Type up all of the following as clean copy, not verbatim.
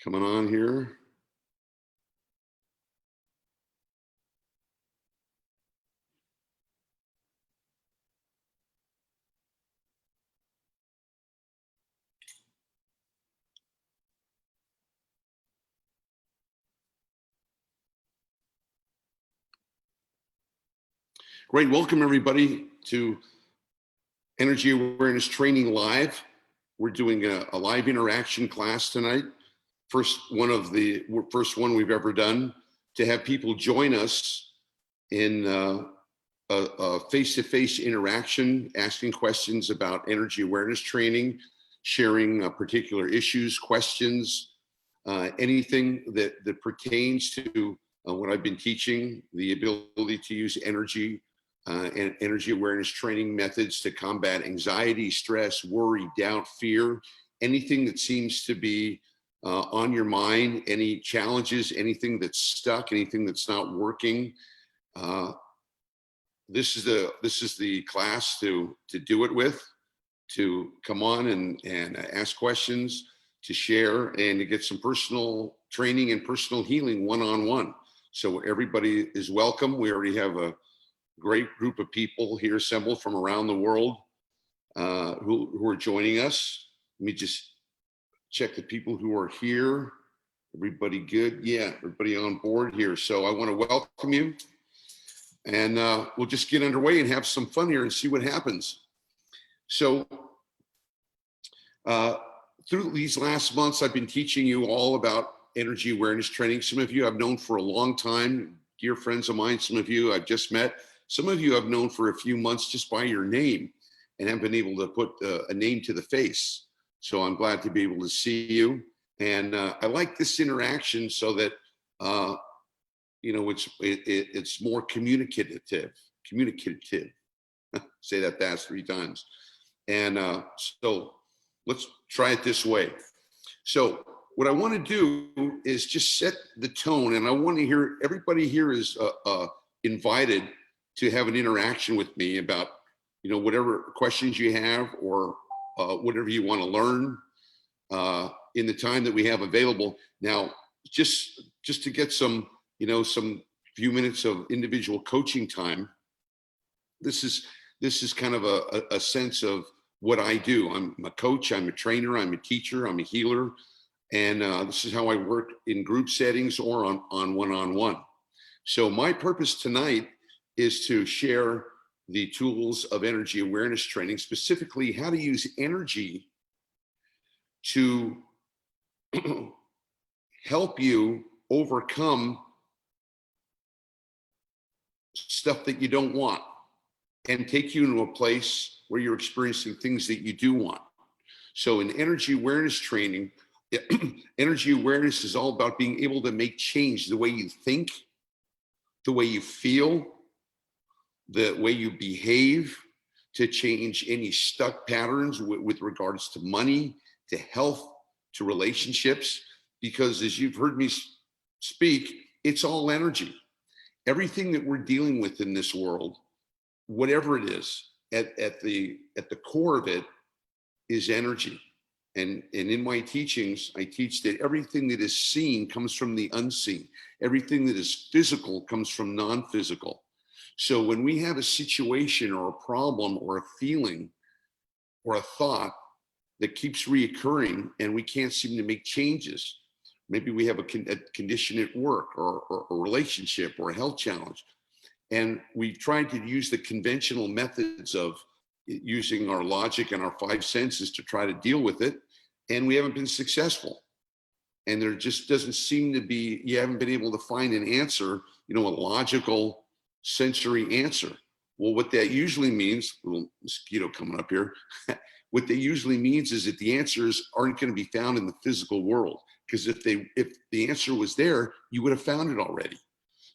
coming on here. Great, welcome everybody to Energy Awareness Training Live. We're doing a live interaction class tonight. First one we've ever done to have people join us in a face-to-face interaction, asking questions about energy awareness training, sharing particular issues, questions, anything that pertains to what I've been teaching, the ability to use energy and energy awareness training methods to combat anxiety, stress, worry, doubt, fear, anything that seems to be on your mind, any challenges, anything that's stuck, anything that's not working. This is the class to do it with, to come on and ask questions, to share, and to get some personal training and personal healing one-on-one. So everybody is welcome. We already have a great group of people here assembled from around the world who are joining us. Let me just check the people who are here. Everybody good? Yeah, everybody on board here. So I want to welcome you, and we'll just get underway and have some fun here and see what happens. So through these last months, I've been teaching you all about energy awareness training. Some of you I've known for a long time, dear friends of mine. Some of you I've just met. Some of you I've known for a few months just by your name and have been able to put a name to the face. So I'm glad to be able to see you. And I like this interaction so that, it's more communicative. Say that fast 3 times. And so let's try it this way. So what I want to do is just set the tone, and I want to hear everybody here is invited to have an interaction with me about, whatever questions you have or whatever you want to learn in the time that we have available. Now, just to get some few minutes of individual coaching time. This is kind of a sense of what I do. I'm a coach, I'm a trainer, I'm a teacher, I'm a healer. And this is how I work in group settings or on one-on-one. So my purpose tonight is to share the tools of energy awareness training, specifically how to use energy to help you overcome stuff that you don't want and take you into a place where you're experiencing things that you do want. So in energy awareness training, energy awareness is all about being able to make change the way you think, the way you feel, the way you behave, to change any stuck patterns with regards to money, to health, to relationships. Because as you've heard me speak, it's all energy. Everything that we're dealing with in this world, whatever it is, at the core of it is energy. And in my teachings, I teach that everything that is seen comes from the unseen. Everything that is physical comes from non-physical. So when we have a situation or a problem or a feeling or a thought that keeps reoccurring and we can't seem to make changes, maybe we have a condition at work or a relationship or a health challenge, and we've tried to use the conventional methods of using our logic and our 5 senses to try to deal with it, and we haven't been successful. And there just doesn't seem to be, you haven't been able to find an answer, a logical sensory answer. Well, what that usually means, little mosquito coming up here, what that usually means is that the answers aren't going to be found in the physical world, because if the answer was there, you would have found it already.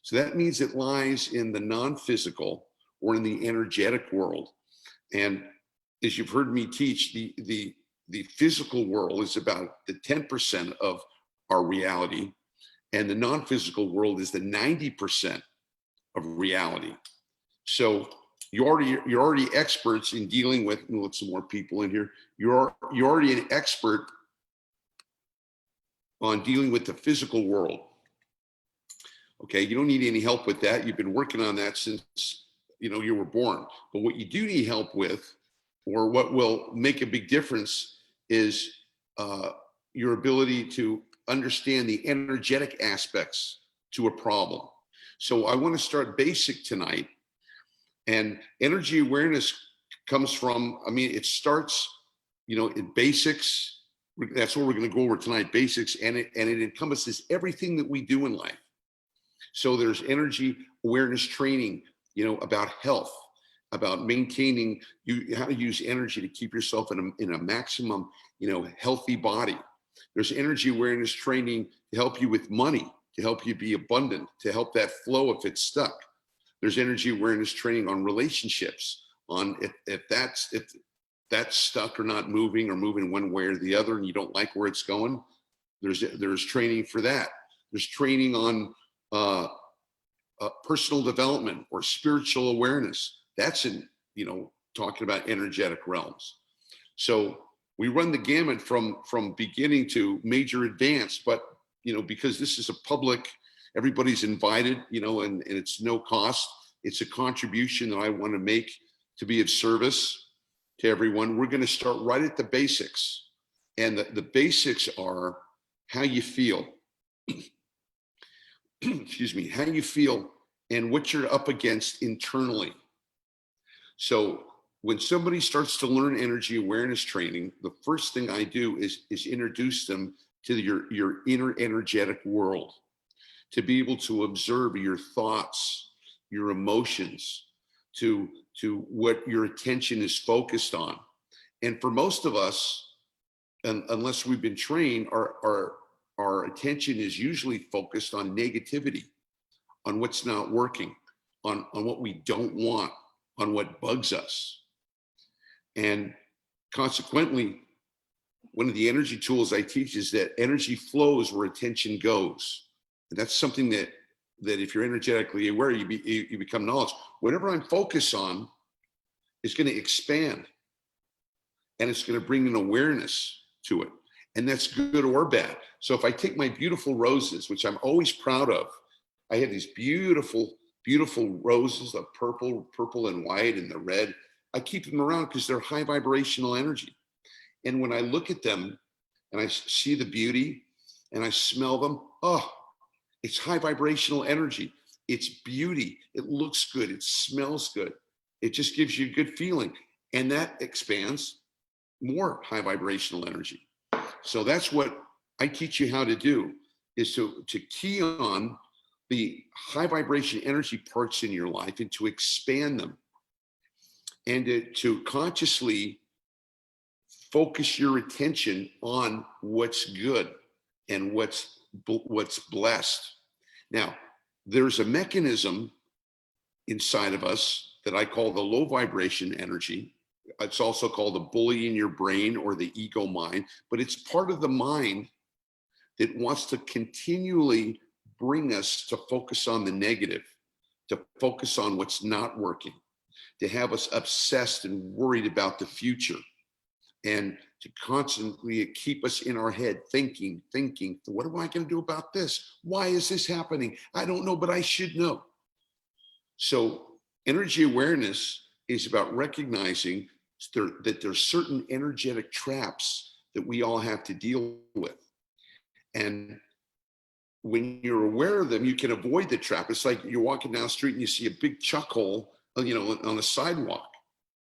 So that means it lies in the non-physical or in the energetic world. And as you've heard me teach, the physical world is about the 10% of our reality, and the non-physical world is the 90% of reality. So you're already experts in dealing with, and let some more people in here. You're already an expert on dealing with the physical world. Okay, you don't need any help with that. You've been working on that since you were born. But what you do need help with, or what will make a big difference, is your ability to understand the energetic aspects to a problem. So I want to start basic tonight. And energy awareness comes from, it starts, in basics. That's what we're going to go over tonight, basics, and it encompasses everything that we do in life. So there's energy awareness training, about health, about maintaining how to use energy to keep yourself in a maximum, healthy body. There's energy awareness training to help you with money, to help you be abundant, to help that flow if it's stuck. There's energy awareness training on relationships, on if that's stuck or not moving, or moving one way or the other, and you don't like where it's going. There's training for that. There's training on personal development or spiritual awareness. That's in talking about energetic realms. So we run the gamut from beginning to major advanced, but because this is a public, everybody's invited, and it's no cost. It's a contribution that I want to make to be of service to everyone. We're going to start right at the basics. And the basics are how you feel. Excuse me, how you feel and what you're up against internally. So when somebody starts to learn energy awareness training, the first thing I do is introduce them to your inner energetic world, to be able to observe your thoughts, your emotions, to what your attention is focused on. And for most of us, unless we've been trained, our attention is usually focused on negativity, on what's not working, on what we don't want, on what bugs us. And consequently, one of the energy tools I teach is that energy flows where attention goes. And that's something that if you're energetically aware, you become knowledge. Whatever I'm focused on is going to expand, and it's going to bring an awareness to it. And that's good or bad. So if I take my beautiful roses, which I'm always proud of, I have these beautiful, beautiful roses, the purple and white and the red. I keep them around because they're high vibrational energy. And when I look at them and I see the beauty and I smell them, it's high vibrational energy. It's beauty. It looks good. It smells good. It just gives you a good feeling. And that expands more high vibrational energy. So that's what I teach you how to do, is to key on the high vibration energy parts in your life and to expand them, and to consciously focus your attention on what's good and what's blessed. Now, there's a mechanism inside of us that I call the low vibration energy. It's also called the bully in your brain or the ego mind, but it's part of the mind that wants to continually bring us to focus on the negative, to focus on what's not working, to have us obsessed and worried about the future, and to constantly keep us in our head thinking, what am I going to do about this? Why is this happening? I don't know, but I should know. So energy awareness is about recognizing that there's certain energetic traps that we all have to deal with. And when you're aware of them, you can avoid the trap. It's like you're walking down the street and you see a big chuck hole, on a sidewalk.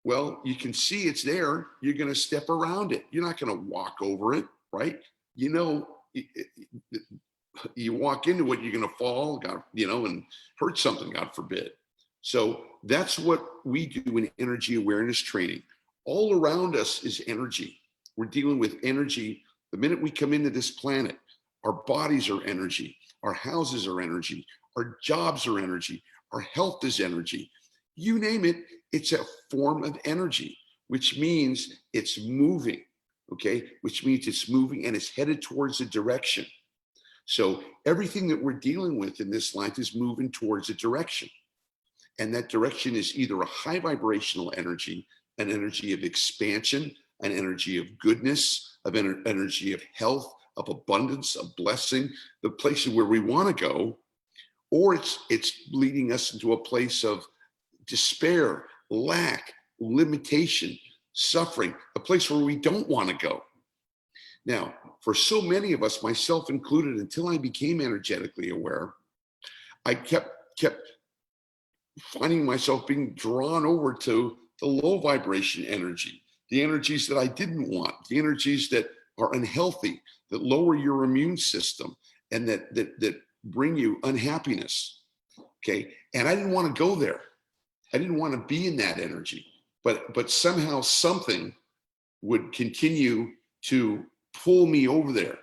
Well, you can see it's there. You're going to step around it. You're not going to walk over it, right? You walk into it, you're going to fall, and hurt something, God forbid. So that's what we do in energy awareness training. All around us is energy. We're dealing with energy. The minute we come into this planet, our bodies are energy. Our houses are energy. Our jobs are energy. Our health is energy. You name it, it's a form of energy, which means it's moving, okay? Which means it's moving and it's headed towards a direction. So everything that we're dealing with in this life is moving towards a direction. And that direction is either a high vibrational energy, an energy of expansion, an energy of goodness, of energy of health, of abundance, of blessing, the places where we want to go, or it's leading us into a place of despair, lack, limitation, suffering, a place where we don't want to go. Now, for so many of us, myself included, until I became energetically aware, I kept finding myself being drawn over to the low vibration energy, the energies that I didn't want, the energies that are unhealthy, that lower your immune system, and that bring you unhappiness. Okay. And I didn't want to go there. I didn't want to be in that energy, but somehow something would continue to pull me over there.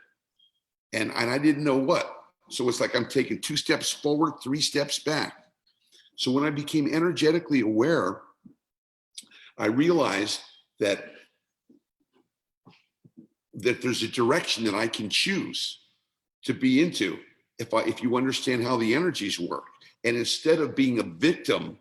And I didn't know what. So it's like I'm taking 2 steps forward, 3 steps back. So when I became energetically aware, I realized that there's a direction that I can choose to be into if you understand how the energies work. And instead of being a victim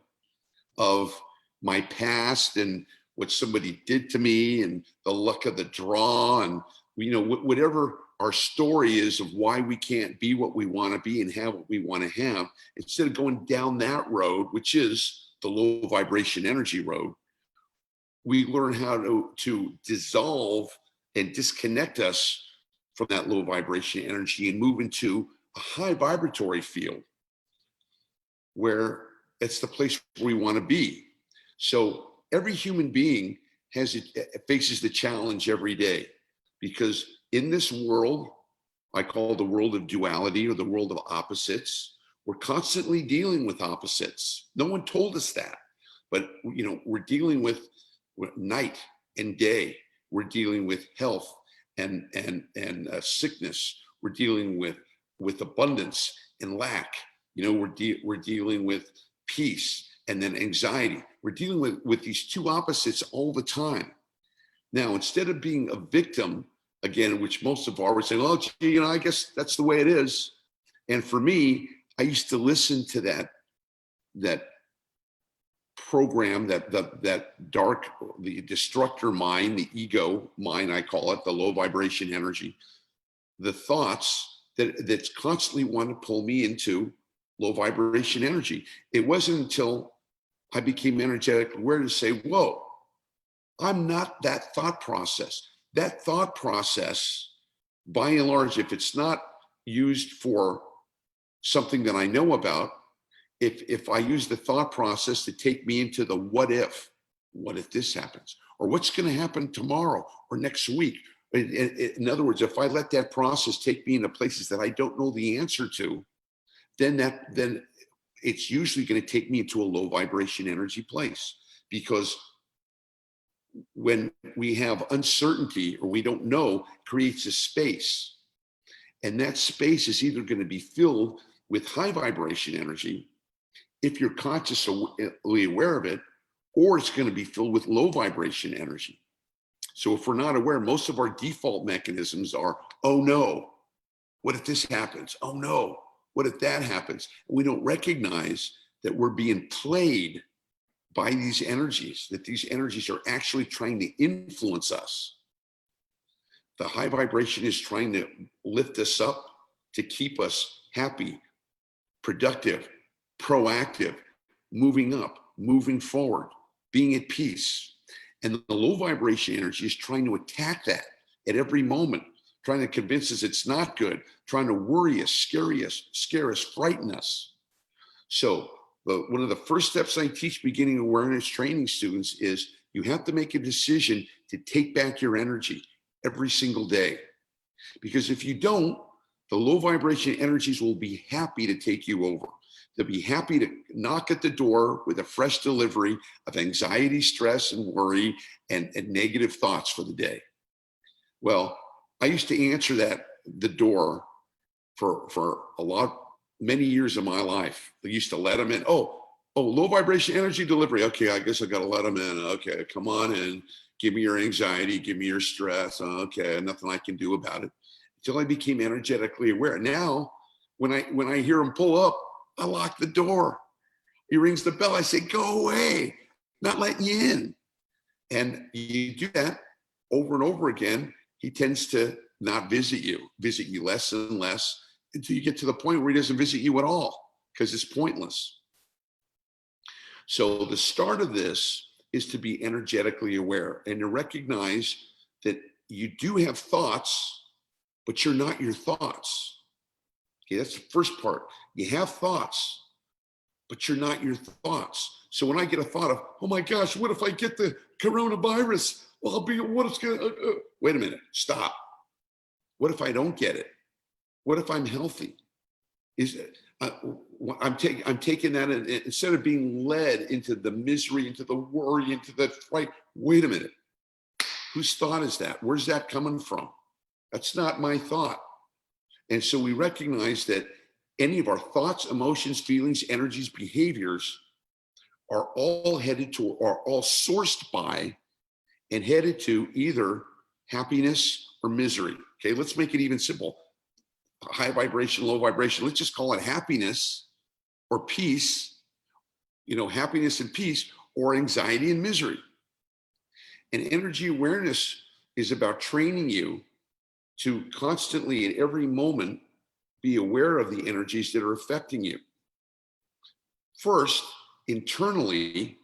of my past and what somebody did to me and the luck of the draw and whatever our story is of why we can't be what we want to be and have what we want to have, instead of going down that road, which is the low vibration energy road, we learn how to dissolve and disconnect us from that low vibration energy and move into a high vibratory field where it's the place where we want to be. So every human being faces the challenge every day, because in this world, I call the world of duality or the world of opposites, we're constantly dealing with opposites. No one told us that, but we're dealing with night and day. We're dealing with health and sickness. We're dealing with abundance and lack. We're dealing with peace and then anxiety. We're dealing with these two opposites all the time. Now, instead of being a victim, again, which most of our would say, well, gee, I guess that's the way it is. And for me, I used to listen to that program, that dark, the destructor mind, the ego mind, I call it, the low vibration energy, the thoughts that's constantly want to pull me into low vibration energy. It wasn't until I became energetic aware to say, whoa, I'm not that thought process. That thought process, by and large, if it's not used for something that I know about, if I use the thought process to take me into the what if this happens, or what's going to happen tomorrow or next week. In other words, if I let that process take me into places that I don't know the answer to, then it's usually going to take me into a low vibration energy place. Because when we have uncertainty or we don't know, it creates a space. And that space is either going to be filled with high vibration energy, if you're consciously aware of it, or it's going to be filled with low vibration energy. So if we're not aware, most of our default mechanisms are, oh no, what if this happens? Oh no, what if that happens? We don't recognize that we're being played by these energies, that these energies are actually trying to influence us. The high vibration is trying to lift us up to keep us happy, productive, proactive, moving up, moving forward, being at peace. And the low vibration energy is trying to attack that at every moment, trying to convince us it's not good, trying to worry us, scare us, frighten us. So one of the first steps I teach beginning awareness training students is you have to make a decision to take back your energy every single day. Because if you don't, the low vibration energies will be happy to take you over. They'll be happy to knock at the door with a fresh delivery of anxiety, stress, and worry, and negative thoughts for the day. Well, I used to answer the door for many years of my life. I used to let them in. Oh, low vibration energy delivery. Okay, I guess I got to let them in. Okay, come on in. Give me your anxiety. Give me your stress. Okay, nothing I can do about it. Until I became energetically aware. Now, when I hear them pull up, I lock the door. He rings the bell. I say, go away, not letting you in. And you do that over and over again. He tends to not visit you less and less until you get to the point where he doesn't visit you at all because it's pointless. So the start of this is to be energetically aware and to recognize that you do have thoughts, but you're not your thoughts. Okay, that's the first part. You have thoughts, but you're not your thoughts. So when I get a thought of, oh my gosh, what if I get the coronavirus? Well, wait a minute, stop. What if I don't get it? What if I'm healthy? I'm taking that, and instead of being led into the misery, into the worry, into the fright, wait a minute. Whose thought is that? Where's that coming from? That's not my thought. And so we recognize that any of our thoughts, emotions, feelings, energies, behaviors are all sourced by and headed to either happiness or misery. Okay, let's make it even simple. High vibration, low vibration. Let's just call it happiness or peace, happiness and peace, or anxiety and misery. And energy awareness is about training you to constantly, at every moment, be aware of the energies that are affecting you. First, internally,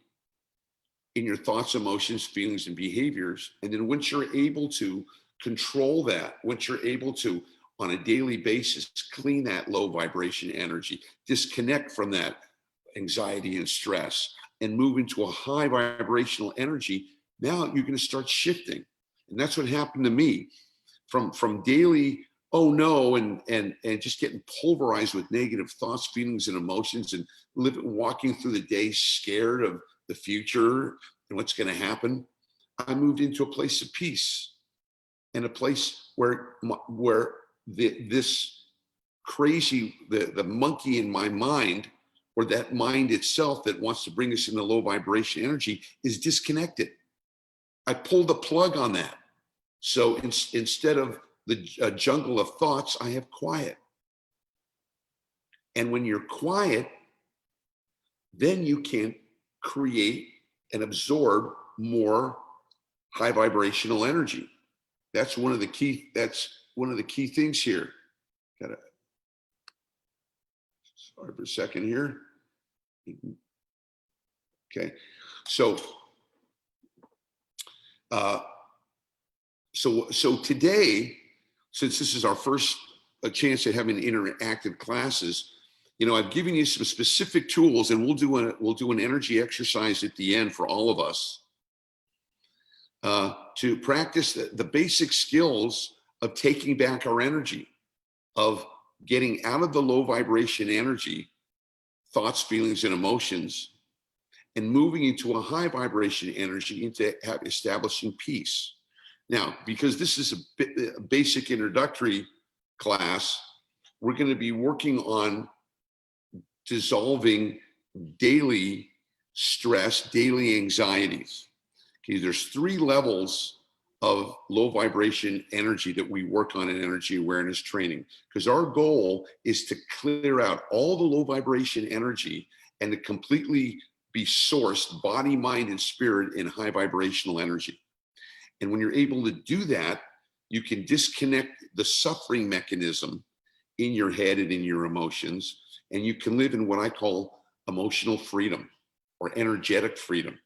in your thoughts, emotions, feelings, and behaviors. And then once you're able to control that, once you're able to, on a daily basis, clean that low vibration energy, disconnect from that anxiety and stress, and move into a high vibrational energy, now you're going to start shifting. And that's what happened to me. From daily, oh no, and just getting pulverized with negative thoughts, feelings, and emotions, and walking through the day scared of the future and what's going to happen, I moved into a place of peace, and a place where this crazy, the monkey in my mind, or that mind itself that wants to bring us into low vibration energy, is disconnected. I pulled the plug on that. So instead of the jungle of thoughts, I have quiet. And when you're quiet, then you can create and absorb more high vibrational energy. That's one of the key things here. Sorry for a second here. Okay. So today, since this is our first chance at having interactive classes, I've given you some specific tools, and we'll do an energy exercise at the end for all of us to practice the basic skills of taking back our energy, of getting out of the low vibration energy, thoughts, feelings, and emotions, and moving into a high vibration energy, into establishing peace. Now, because this is a basic introductory class, we're going to be working on dissolving daily stress, daily anxieties. Okay, there's 3 levels of low vibration energy that we work on in energy awareness training, because our goal is to clear out all the low vibration energy and to completely be sourced, body, mind, and spirit, in high vibrational energy. And when you're able to do that, you can disconnect the suffering mechanism in your head and in your emotions, and you can live in what I call emotional freedom, or energetic freedom,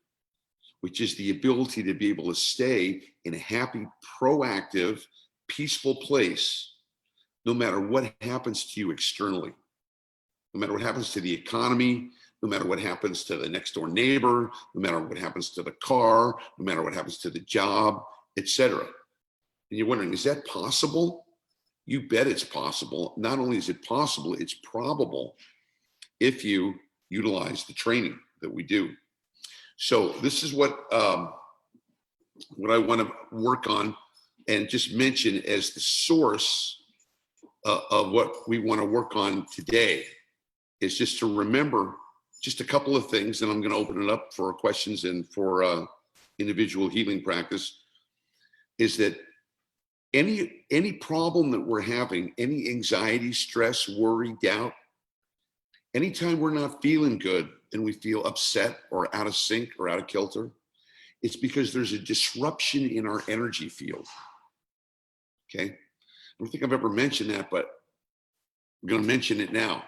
which is the ability to be able to stay in a happy, proactive, peaceful place, no matter what happens to you externally, no matter what happens to the economy, no matter what happens to the next door neighbor, no matter what happens to the car, no matter what happens to the job, etc. And you're wondering, is that possible? You bet it's possible. Not only is it possible, it's probable if you utilize the training that we do. So this is what I want to work on and just mention as the source of what we want to work on today, is just to remember just a couple of things, and I'm going to open it up for questions and for individual healing practice, is that any problem that we're having, any anxiety, stress, worry, doubt, anytime we're not feeling good and we feel upset or out of sync or out of kilter, it's because there's a disruption in our energy field. Okay. I don't think I've ever mentioned that, but I'm going to mention it now.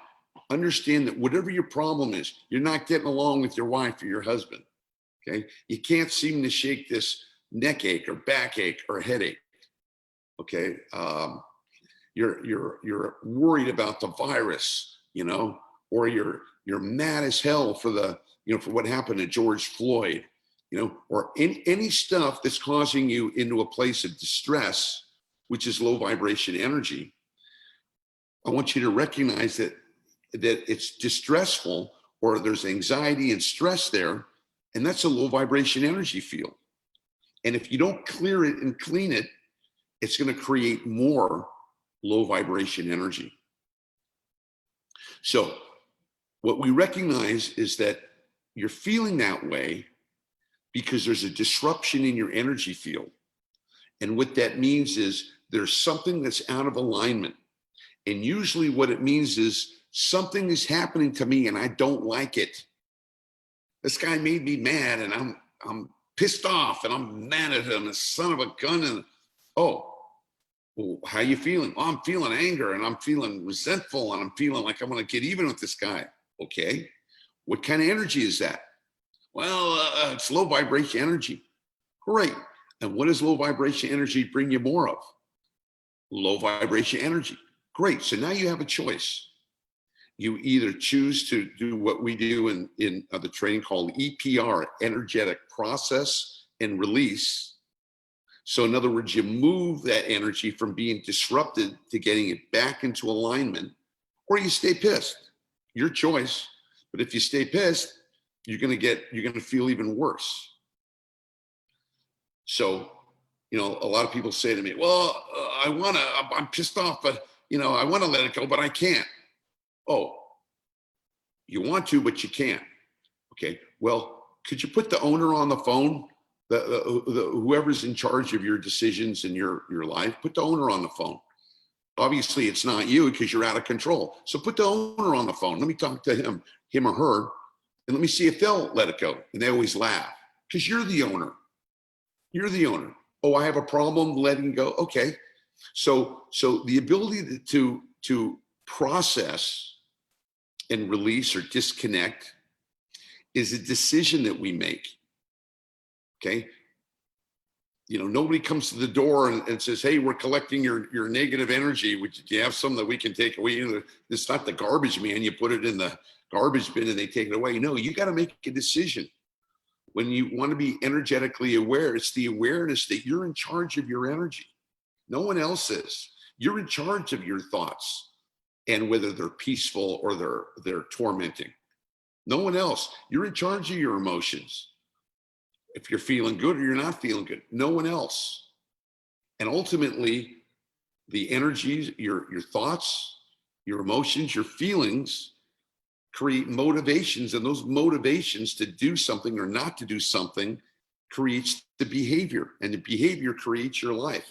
Understand that whatever your problem is, you're not getting along with your wife or your husband. Okay. You can't seem to shake this neck ache or backache or headache. Okay. You're worried about the virus, or you're mad as hell for for what happened to George Floyd, or any stuff that's causing you into a place of distress, which is low vibration energy. I want you to recognize that it's distressful, or there's anxiety and stress there, and that's a low vibration energy field. And if you don't clear it and clean it, it's going to create more low vibration energy. So what we recognize is that you're feeling that way because there's a disruption in your energy field. And what that means is there's something that's out of alignment. And usually what it means is something is happening to me and I don't like it. This guy made me mad and I'm pissed off and I'm mad at him, a son of a gun. And well, how you feeling? Oh, I'm feeling anger and I'm feeling resentful and I'm feeling like I want to get even with this guy. Okay. What kind of energy is that? Well, it's low vibration energy. Great. And what does low vibration energy bring you more of? Low vibration energy. Great. So now you have a choice. You either choose to do what we do in the training called EPR, energetic process and release. So in other words, you move that energy from being disrupted to getting it back into alignment, or you stay pissed. Your choice. But if you stay pissed, you're going to feel even worse. So, a lot of people say to me, well, I'm pissed off, but I want to let it go, but I can't. Oh, you want to, but you can't. Okay. Well, could you put the owner on the phone? Whoever's in charge of your decisions in your life, put the owner on the phone. Obviously, it's not you because you're out of control. So put the owner on the phone. Let me talk to him or her, and let me see if they'll let it go. And they always laugh because you're the owner. You're the owner. Oh, I have a problem letting go. Okay. So the ability to process and release or disconnect is a decision that we make. Okay. Nobody comes to the door and says, hey, we're collecting your negative energy. Do you have some that we can take away? It's not the garbage man. You put it in the garbage bin and they take it away. No, you got to make a decision. When you want to be energetically aware, it's the awareness that you're in charge of your energy. No one else is. You're in charge of your thoughts and whether they're peaceful or they're tormenting. No one else. You're in charge of your emotions. If you're feeling good or you're not feeling good, no one else. And ultimately, the energies, your thoughts, your emotions, your feelings create motivations, and those motivations to do something or not to do something creates the behavior, and the behavior creates your life.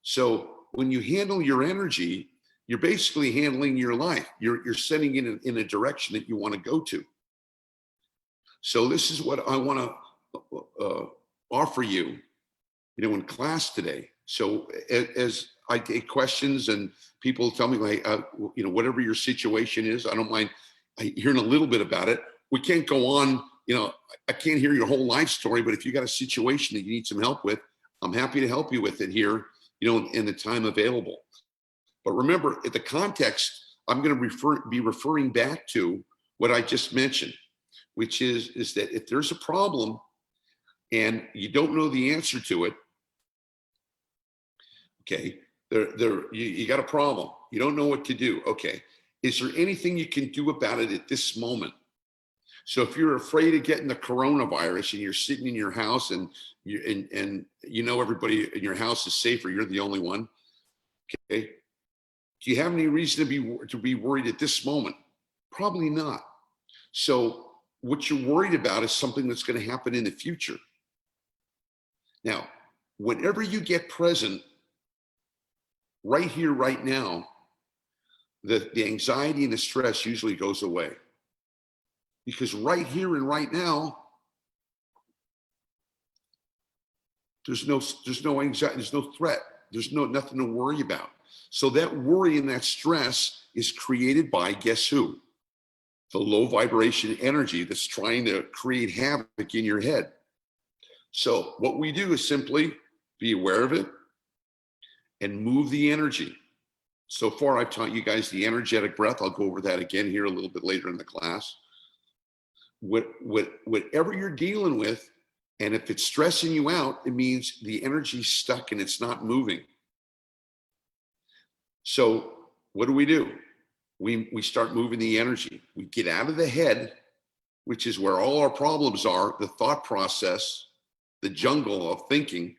So when you handle your energy, you're basically handling your life. You're sending it in a direction that you want to go to. So this is what I want to offer you, in class today. So as I take questions and people tell me, like, whatever your situation is, I don't mind hearing a little bit about it. We can't go on, I can't hear your whole life story, but if you got a situation that you need some help with, I'm happy to help you with it here, in the time available. But remember, at the context, I'm going to be referring back to what I just mentioned, which is that if there's a problem and you don't know the answer to it, okay, you got a problem. You don't know what to do. Okay, is there anything you can do about it at this moment? So if you're afraid of getting the coronavirus and you're sitting in your house and everybody in your house is safe, or you're the only one, okay, do you have any reason to be worried at this moment? Probably not. So what you're worried about is something that's going to happen in the future. Now, whenever you get present right here, right now, the anxiety and the stress usually goes away. Because right here and right now, there's no anxiety, there's no threat. There's nothing to worry about. So that worry and that stress is created by, guess who? The low vibration energy that's trying to create havoc in your head. So what we do is simply be aware of it and move the energy. So far, I've taught you guys the energetic breath. I'll go over that again here a little bit later in the class. Whatever you're dealing with, and if it's stressing you out, it means the energy's stuck and it's not moving. So what do? We start moving the energy. We get out of the head, which is where all our problems are, the thought process, the jungle of thinking,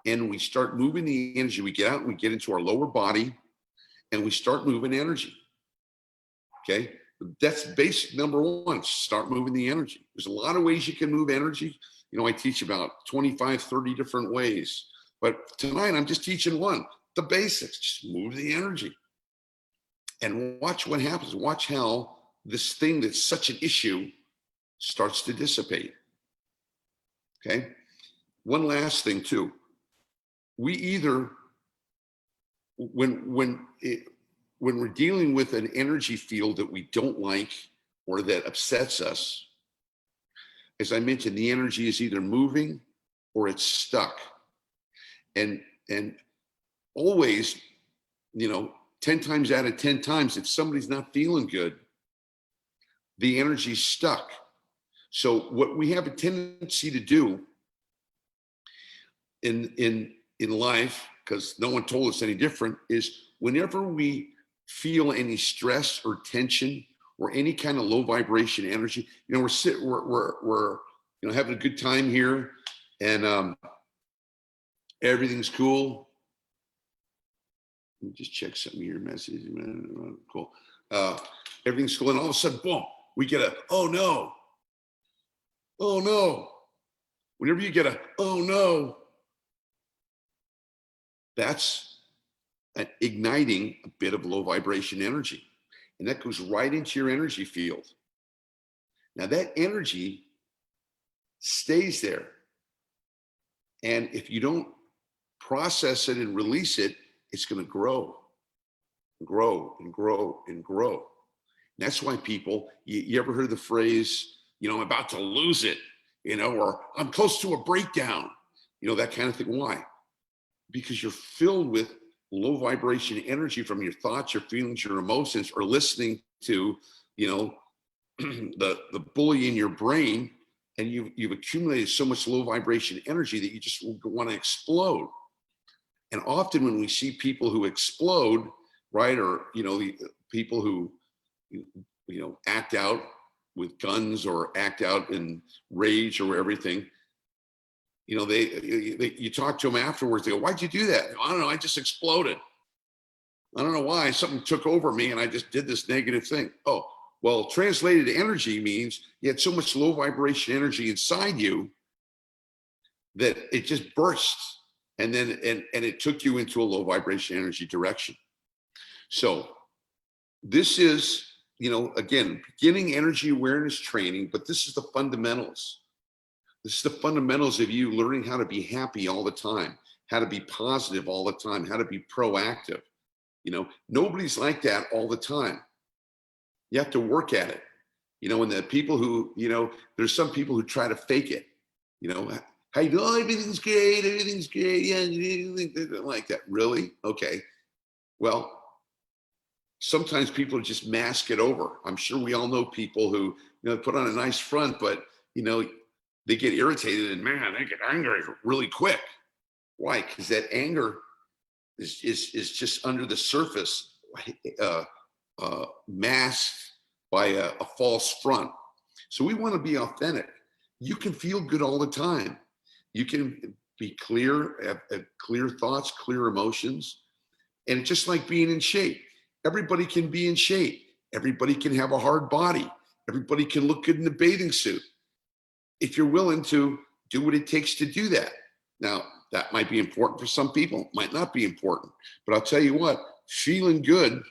and we start moving the energy. We get out and we get into our lower body and we start moving energy. Okay, that's basic number one, start moving the energy. There's a lot of ways you can move energy. You know, I teach about 25, 30 different ways, but tonight I'm just teaching one, the basics, just move the energy. And watch what happens. Watch how this thing that's such an issue starts to dissipate. Okay. One last thing too. We either, when we're dealing with an energy field that we don't like or that upsets us, as I mentioned, the energy is either moving or it's stuck. And always, 10 times out of 10 times, if somebody's not feeling good, the energy's stuck. So what we have a tendency to do in life, because no one told us any different, is whenever we feel any stress or tension or any kind of low vibration energy, we're having a good time here and everything's cool. Let me just check some of your messages. Cool. Everything's cool. And all of a sudden, boom, we get a, oh no. Oh no. Whenever you get a, oh no, that's igniting a bit of low vibration energy. And that goes right into your energy field. Now that energy stays there. And if you don't process it and release it, it's going to grow and grow and grow and grow. And that's why people, you ever heard the phrase, I'm about to lose it, or I'm close to a breakdown, that kind of thing. Why? Because you're filled with low vibration energy from your thoughts, your feelings, your emotions, or listening to, the bully in your brain, and you've accumulated so much low vibration energy that you just want to explode. And often when we see people who explode, right, or the people who act out with guns or act out in rage or everything, you talk to them afterwards, they go, why'd you do that? I don't know, I just exploded. I don't know why, something took over me and I just did this negative thing. Oh, well, translated energy means you had so much low vibration energy inside you that it just burst, and then and it took you into a low vibration energy direction. So this is, again, beginning energy awareness training, but this is the fundamentals. This is the fundamentals of you learning how to be happy all the time, how to be positive all the time, how to be proactive. Nobody's like that all the time. You have to work at it. And the people who, there's some people who try to fake it. How you doing? Oh, everything's great. Yeah, like that. Really? Okay. Well, sometimes people just mask it over. I'm sure we all know people who, put on a nice front, but, they get irritated and they get angry really quick. Why? Because that anger is just under the surface, masked by a false front. So we want to be authentic. You can feel good all the time. You can be clear, have clear thoughts, clear emotions. And it's just like being in shape. Everybody can be in shape. Everybody can have a hard body. Everybody can look good in a bathing suit, if you're willing to do what it takes to do that. Now, that might be important for some people, might not be important. But I'll tell you what, feeling good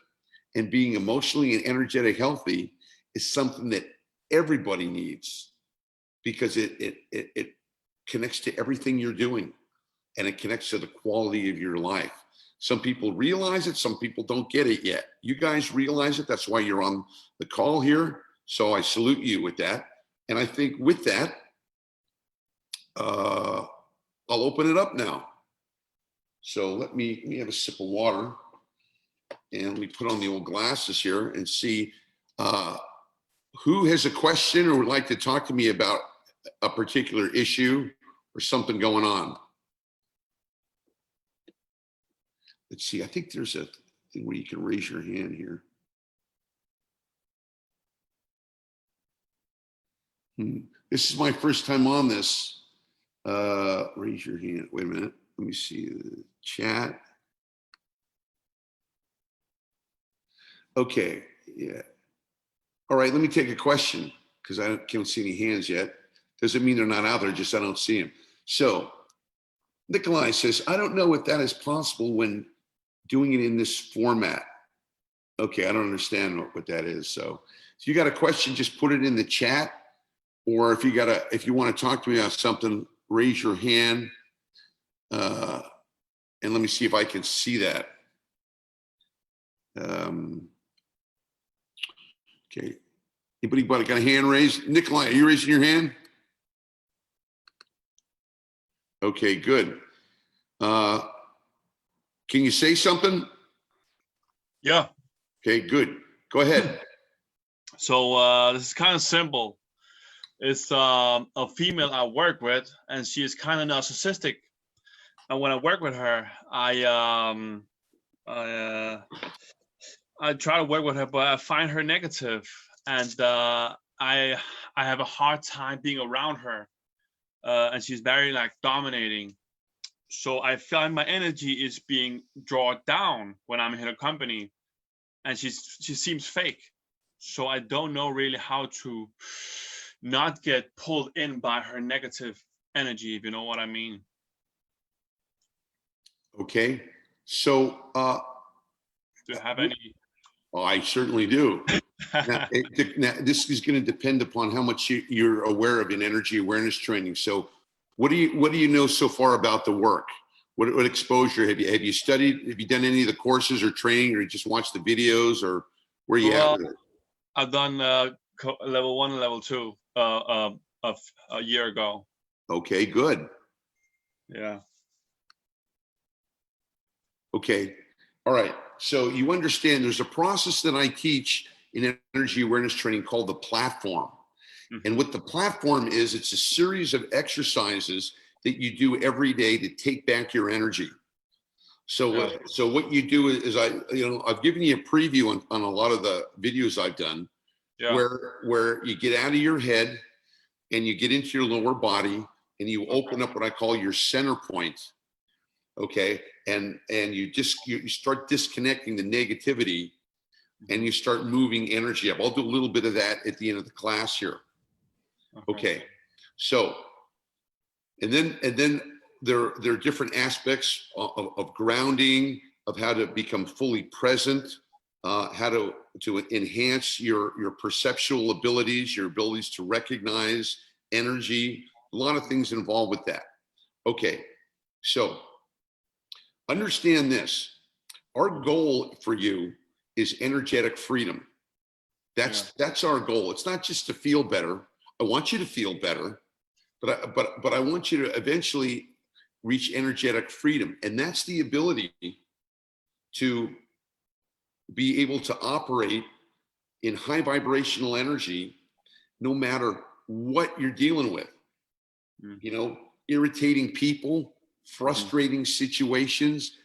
and being emotionally and energetic healthy is something that everybody needs, because it connects to everything you're doing. and it connects to the quality of your life. Some people realize it, some people don't get it yet. You guys realize it, that's why you're on the call here. So I salute you with that. And I think with that, I'll open it up now. So let me have a sip of water, and let me put on the old glasses here and see who has a question or would like to talk to me about a particular issue or something going on. Let's see, I think there's a thing where you can raise your hand here. This is my first time on this. Raise your hand. Wait a minute. Let me see the chat. Okay, yeah. All right, let me take a question because I can't see any hands yet. Doesn't mean they're not out there, just I don't see them. So Nikolai says, I don't know if that is possible when doing it in this format. Okay, I don't understand what that is. So if you got a question, just put it in the chat. Or if you want to talk to me about something, raise your hand. And let me see if I can see that. Okay. Anybody got a hand raised? Nikolai, are you raising your hand? Okay, good. Can you say something? Yeah. Okay, good. Go ahead. So this is kind of simple. It's a female I work with, and she is kind of narcissistic. And when I work with her, I try to work with her, but I find her negative, and I have a hard time being around her. And she's very like dominating. So I find my energy is being drawn down when I'm in her company, and she seems fake. So I don't know really how to not get pulled in by her negative energy, if you know what I mean. Okay. So Do you have any? Oh, I certainly do. Now, this is going to depend upon how much you're aware of in energy awareness training. So what do you know so far about the work? What exposure have you studied? Have you done any of the courses or training, or you just watched the videos, or where you at with it? I've done level 1 and level 2 of a year ago. Okay, good. Yeah. Okay. All right. So you understand there's a process that I teach in energy awareness training called the platform. Mm-hmm. And what the platform is, it's a series of exercises that you do every day to take back your energy. So, so what you do is I've given you a preview on a lot of the videos I've done, where you get out of your head and you get into your lower body and you open up what I call your center point. Okay. And you start disconnecting the negativity and you start moving energy up. I'll do a little bit of that at the end of the class here. Okay. So, and then there are different aspects of grounding, of how to become fully present, how to enhance your perceptual abilities, your abilities to recognize energy, a lot of things involved with that. Okay. So understand this, our goal for you is energetic freedom. That's our goal. It's not just to feel better. I want you to feel better, but I want you to eventually reach energetic freedom. And that's the ability to be able to operate in high vibrational energy, no matter what you're dealing with. You know, irritating people, frustrating situations,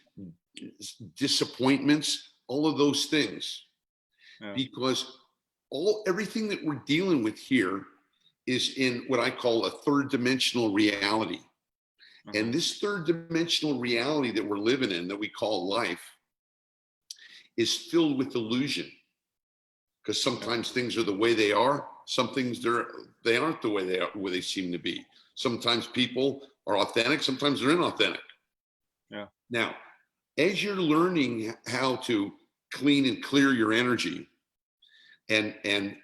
disappointments, all of those things. Because everything that we're dealing with here is in what I call a third dimensional reality. And this third dimensional reality that we're living in, that we call life, is filled with illusion. Because sometimes things are the way they are, some things they aren't the way they are, where they seem to be. Sometimes people are authentic, sometimes they're inauthentic. Now, as you're learning how to clean and clear your energy, and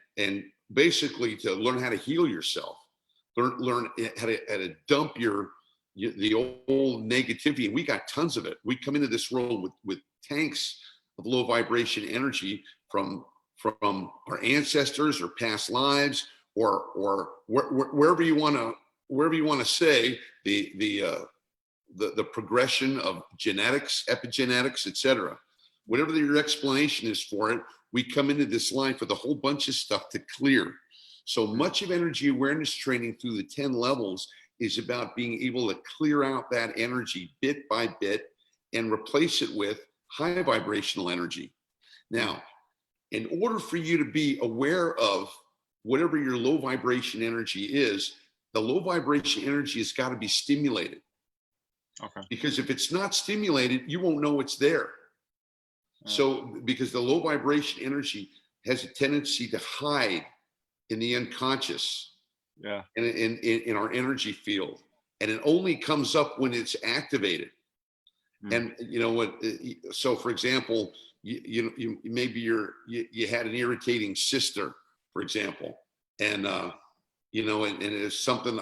basically to learn how to heal yourself, learn how to dump your the old negativity, and we got tons of it. We come into this world with tanks of low vibration energy from our ancestors or past lives, or wherever you want to say the progression of genetics, epigenetics, etc. Whatever your explanation is for it, we come into this life with a whole bunch of stuff to clear. So much of energy awareness training through the 10 levels is about being able to clear out that energy bit by bit and replace it with high vibrational energy. Now, in order for you to be aware of whatever your low vibration energy is, the low vibration energy has got to be stimulated. Okay. Because if it's not stimulated, you won't know it's there. So, because the low vibration energy has a tendency to hide in the unconscious, yeah, and in our energy field, and it only comes up when it's activated. And you know what? So, for example, you maybe you had an irritating sister, for example, and you know, and it's something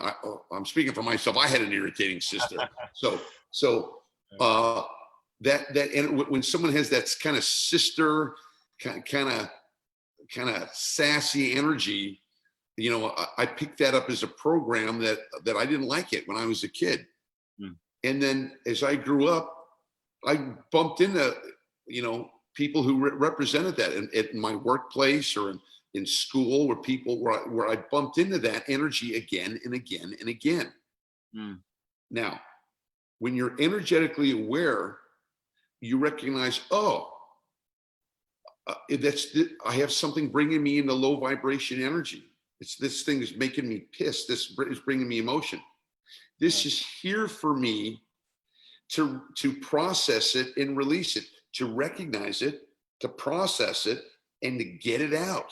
I'm speaking for myself. I had an irritating sister, so and when someone has that kind of sister, kind of sassy energy, you know, I picked that up as a program that I didn't like it when I was a kid. And then as I grew up, I bumped into, you know, people who represented that in my workplace or in school, where I bumped into that energy again and again and again. Now, when you're energetically aware, you recognize, oh, I have something bringing me into low vibration energy. This thing is making me pissed. This is bringing me emotion. This is here for me to process it and release it, to recognize it, to process it, and to get it out.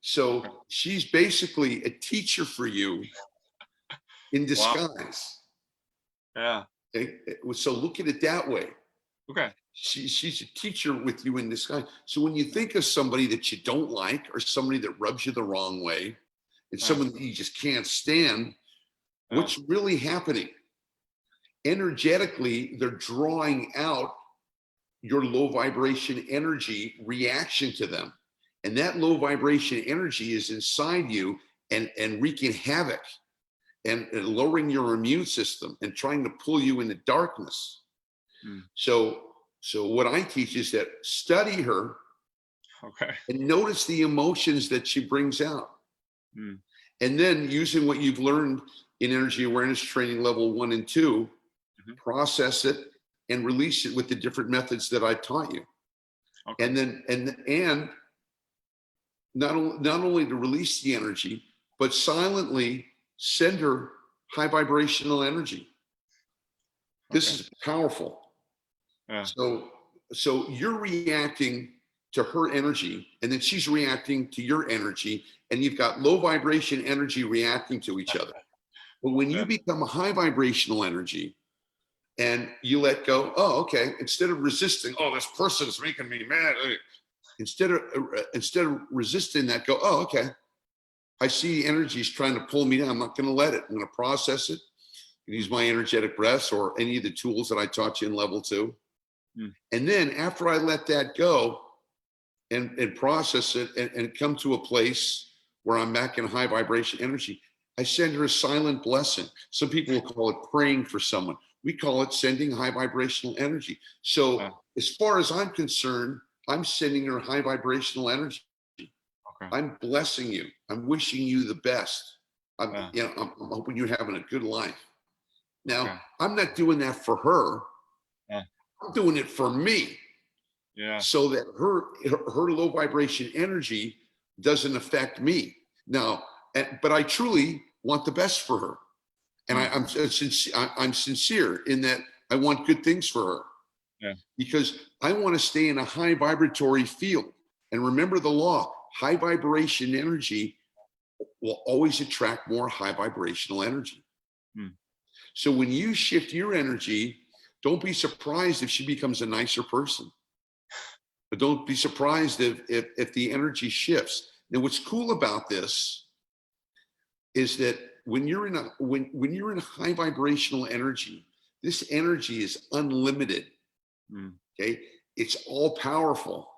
So she's basically a teacher for you in disguise. Wow. Yeah. Okay? So look at it that way. Okay. She's a teacher with you in disguise. So when you think of somebody that you don't like, or somebody that rubs you the wrong way, and someone that you just can't stand, what's really happening? Energetically, they're drawing out your low vibration energy reaction to them. And that low vibration energy is inside you and wreaking havoc and lowering your immune system and trying to pull you into darkness. So what I teach is that study her, and notice the emotions that she brings out. And then using what you've learned in energy awareness training level 1 and 2, process it and release it with the different methods that I taught you. And then and not only to release the energy, but silently send her high vibrational energy. This is powerful. So you're reacting to her energy, and then she's reacting to your energy, and you've got low vibration energy reacting to each other. But when you become a high vibrational energy and you let go, oh, okay, instead of resisting, oh, this person's making me mad. Instead of resisting that, go, oh, okay, I see energy is trying to pull me down. I'm not going to let it. I'm going to process it. Use my energetic breaths or any of the tools that I taught you in level 2. And then after I let that go and process it and come to a place where I'm back in high vibration energy, I send her a silent blessing. Some people will call it praying for someone. We call it sending high vibrational energy. So as far as I'm concerned, I'm sending her high vibrational energy. I'm blessing you. I'm wishing you the best. I'm hoping you're having a good life. Now, I'm not doing that for her. I'm doing it for me. So that her low vibration energy doesn't affect me. Now, but I truly want the best for her. And I'm sincere in that I want good things for her. Because I want to stay in a high vibratory field. And remember the law, high vibration energy will always attract more high vibrational energy. So when you shift your energy, don't be surprised if she becomes a nicer person. But don't be surprised if the energy shifts. Now, what's cool about this is that when you're in a when you're in high vibrational energy, this energy is unlimited. Okay, it's all powerful.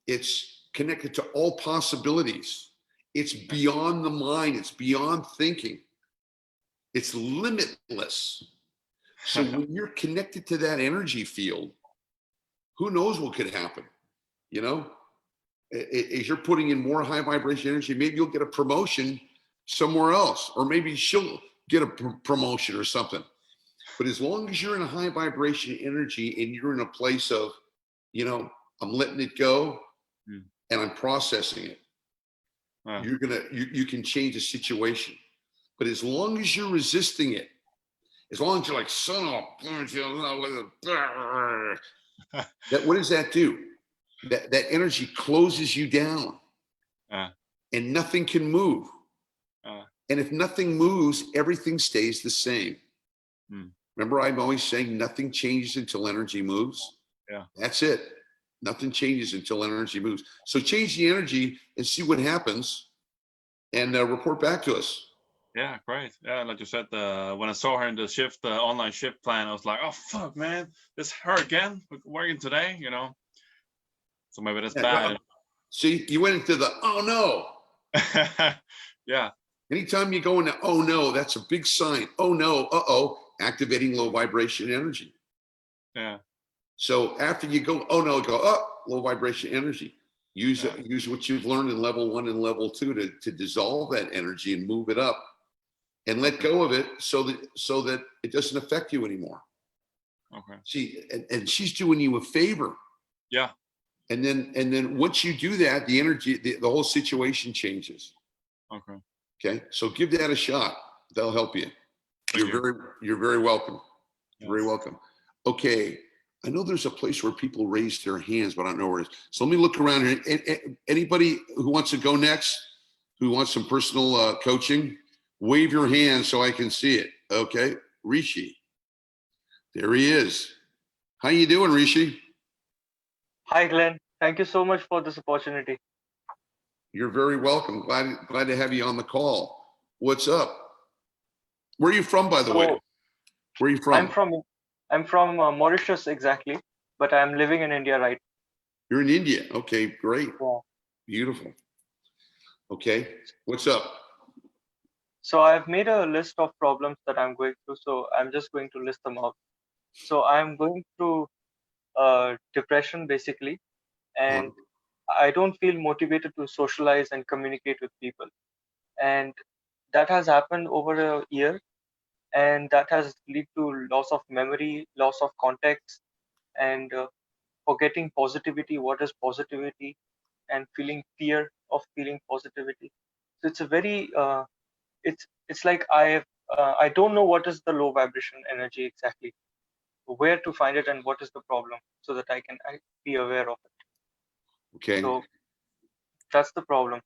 It's connected to all possibilities. It's beyond the mind. It's beyond thinking. It's limitless. So when you're connected to that energy field, who knows what could happen? You know, as you're putting in more high vibration energy, maybe you'll get a promotion somewhere else, or maybe she'll get a promotion or something. But as long as you're in a high vibration energy and you're in a place of, you know, I'm letting it go and I'm processing it, you can change the situation. But as long as you're resisting it, as long as you're like, son of a, that, what does that do? That energy closes you down and nothing can move. And if nothing moves, everything stays the same. Remember, I'm always saying nothing changes until energy moves. Yeah. That's it. Nothing changes until energy moves. So change the energy and see what happens and report back to us. Yeah, great. Yeah, like you said, when I saw her in the shift, the online shift plan, I was like, oh, fuck, man, this her again, working today, you know? So maybe that's bad. See, you went into the, oh, no. Yeah. Anytime you go into, oh, no, that's a big sign. Oh, no, uh-oh, activating low vibration energy. Yeah. So after you go, oh, no, go, oh, low vibration energy. Use what you've learned in level 1 and level 2 to dissolve that energy and move it up. And let go of it so that it doesn't affect you anymore. Okay. See, and she's doing you a favor. Yeah. And then once you do that, the energy, the whole situation changes. Okay. Okay. So give that a shot. That'll help you. You're very welcome. Yes. Very welcome. Okay. I know there's a place where people raise their hands, but I don't know where it is. So let me look around here. Anybody who wants to go next, who wants some personal coaching? Wave your hand so I can see it. Okay, Rishi. There he is. How you doing, Rishi? Hi, Glenn. Thank you so much for this opportunity. You're very welcome. Glad to have you on the call. What's up? Where are you from, by the way? Where are you from? I'm from Mauritius exactly, but I'm living in India right now. You're in India. Okay, great. Yeah. Beautiful. Okay, what's up? So I've made a list of problems that I'm going through. So I'm just going to list them out. So I'm going through depression basically, and I don't feel motivated to socialize and communicate with people. And that has happened over a year, and that has led to loss of memory, loss of context, and forgetting positivity, what is positivity, and feeling fear of feeling positivity. So it's a very it's like I don't know what is the low vibration energy exactly, where to find it, and what is the problem, so that I be aware of it. Okay. So that's the problem.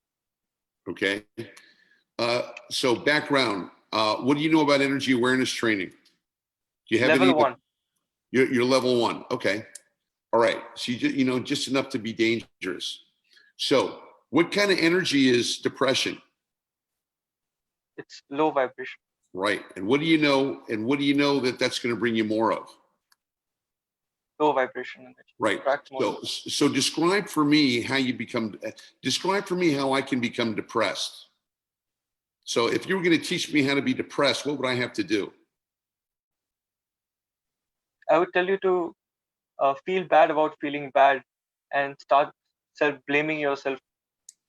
Okay. So background. What do you know about energy awareness training? Do you have level 1? You're level 1. Okay. All right. So you know just enough to be dangerous. So what kind of energy is depression? It's low vibration. Right. And what do you know? And what do you know that that's going to bring you more of? Low vibration energy. Right. So describe for me how you become. Describe for me how I can become depressed. So if you were going to teach me how to be depressed, what would I have to do? I would tell you to feel bad about feeling bad and start blaming yourself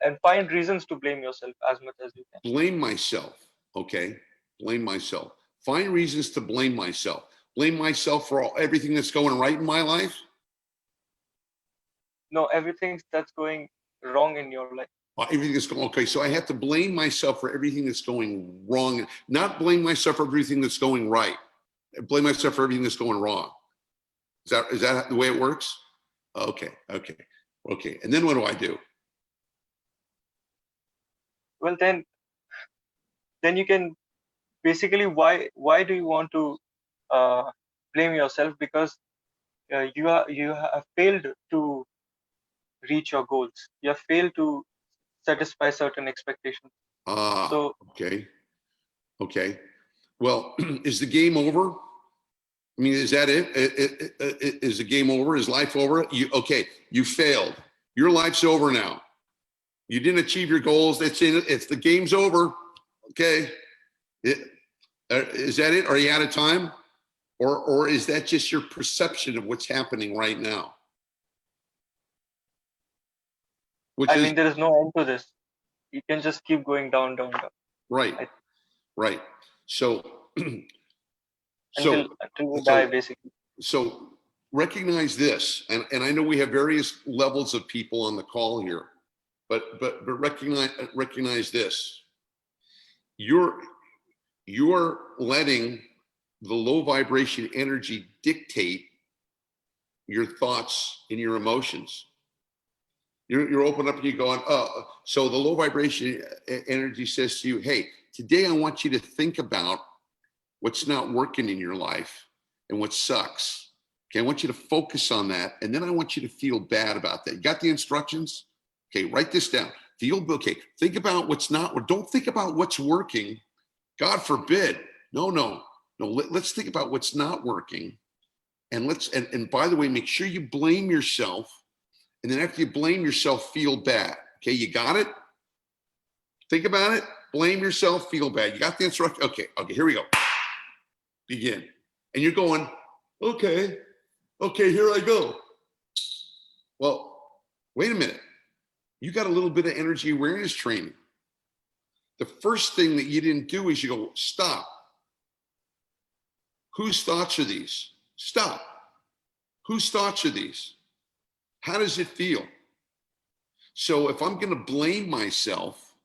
and find reasons to blame yourself as much as you can. Blame myself. Okay. Blame myself. Find reasons to blame myself. Blame myself for everything that's going right in my life. No, everything that's going wrong in your life. Everything that's going okay. So I have to blame myself for everything that's going wrong, not blame myself for everything that's going right. Blame myself for everything that's going wrong. Is that the way it works? Okay. And then what do I do? Well, then you can basically why do you want to blame yourself? Because you have failed to reach your goals. You have failed to satisfy certain expectations. Okay. Okay. Well, is the game over? I mean, is that it? Is the game over? Is life over? Okay, you failed. Your life's over now. You didn't achieve your goals. That's it. It's the game's over. Okay. Is that it? Are you out of time? Or is that just your perception of what's happening right now? I mean, there is no end to this. You can just keep going down, down, down. Right. Right. So, Until you die, basically. So recognize this, and I know we have various levels of people on the call here, but recognize this. You're letting the low vibration energy dictate your thoughts and your emotions. You're open up and you're going, oh, so the low vibration energy says to you, hey, today I want you to think about what's not working in your life and what sucks. Okay, I want you to focus on that, and then I want you to feel bad about that. You got the instructions? Okay, write this down. Okay, think about what's not, or don't think about what's working. God forbid. No. Let's think about what's not working, and and by the way, make sure you blame yourself, and then after you blame yourself, feel bad. Okay, you got it? Think about it. Blame yourself, feel bad. You got the instruction? Okay, here we go. Begin. And you're going, okay, here I go. Well, wait a minute. You got a little bit of energy awareness training. The first thing that you didn't do is you go, stop. Whose thoughts are these? Stop. Whose thoughts are these? How does it feel? So if I'm going to blame myself,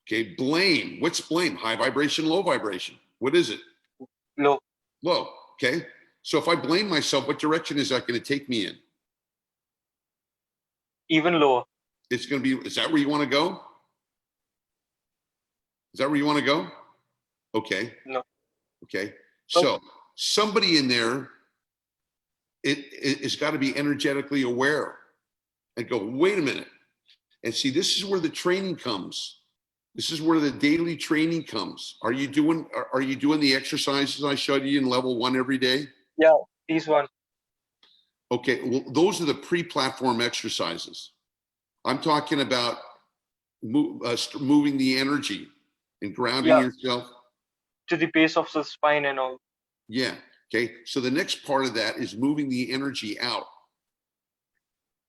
okay, blame. What's blame? High vibration, low vibration. What is it? Low. Low. Okay. So if I blame myself, what direction is that going to take me in? Even lower. It's going to be, is that where you want to go? Is that where you want to go? Okay. No. Okay. So somebody in there, it's got to be energetically aware and go, wait a minute. And see, this is where the training comes. This is where the daily training comes. Are you doing the exercises I showed you in level 1 every day? Yeah, these ones. Okay, well, those are the pre-platform exercises. I'm talking about moving the energy and grounding yourself. To the base of the spine and all. Yeah, okay. So the next part of that is moving the energy out.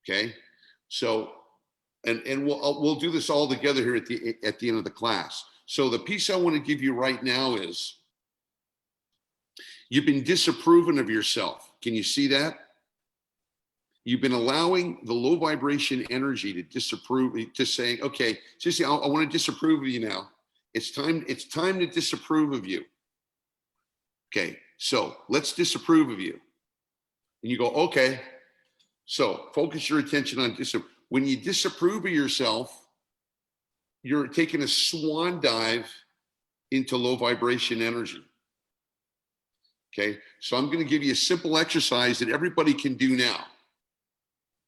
Okay, so and we'll do this all together here at the end of the class. So the piece I want to give you right now is you've been disapproving of yourself. Can you see that? You've been allowing the low vibration energy to disapprove, to saying, okay, Sissy, I want to disapprove of you now. It's time to disapprove of you. Okay, so let's disapprove of you. And you go, okay. So focus your attention on disapprove. When you disapprove of yourself, you're taking a swan dive into low vibration energy. Okay, so I'm going to give you a simple exercise that everybody can do now.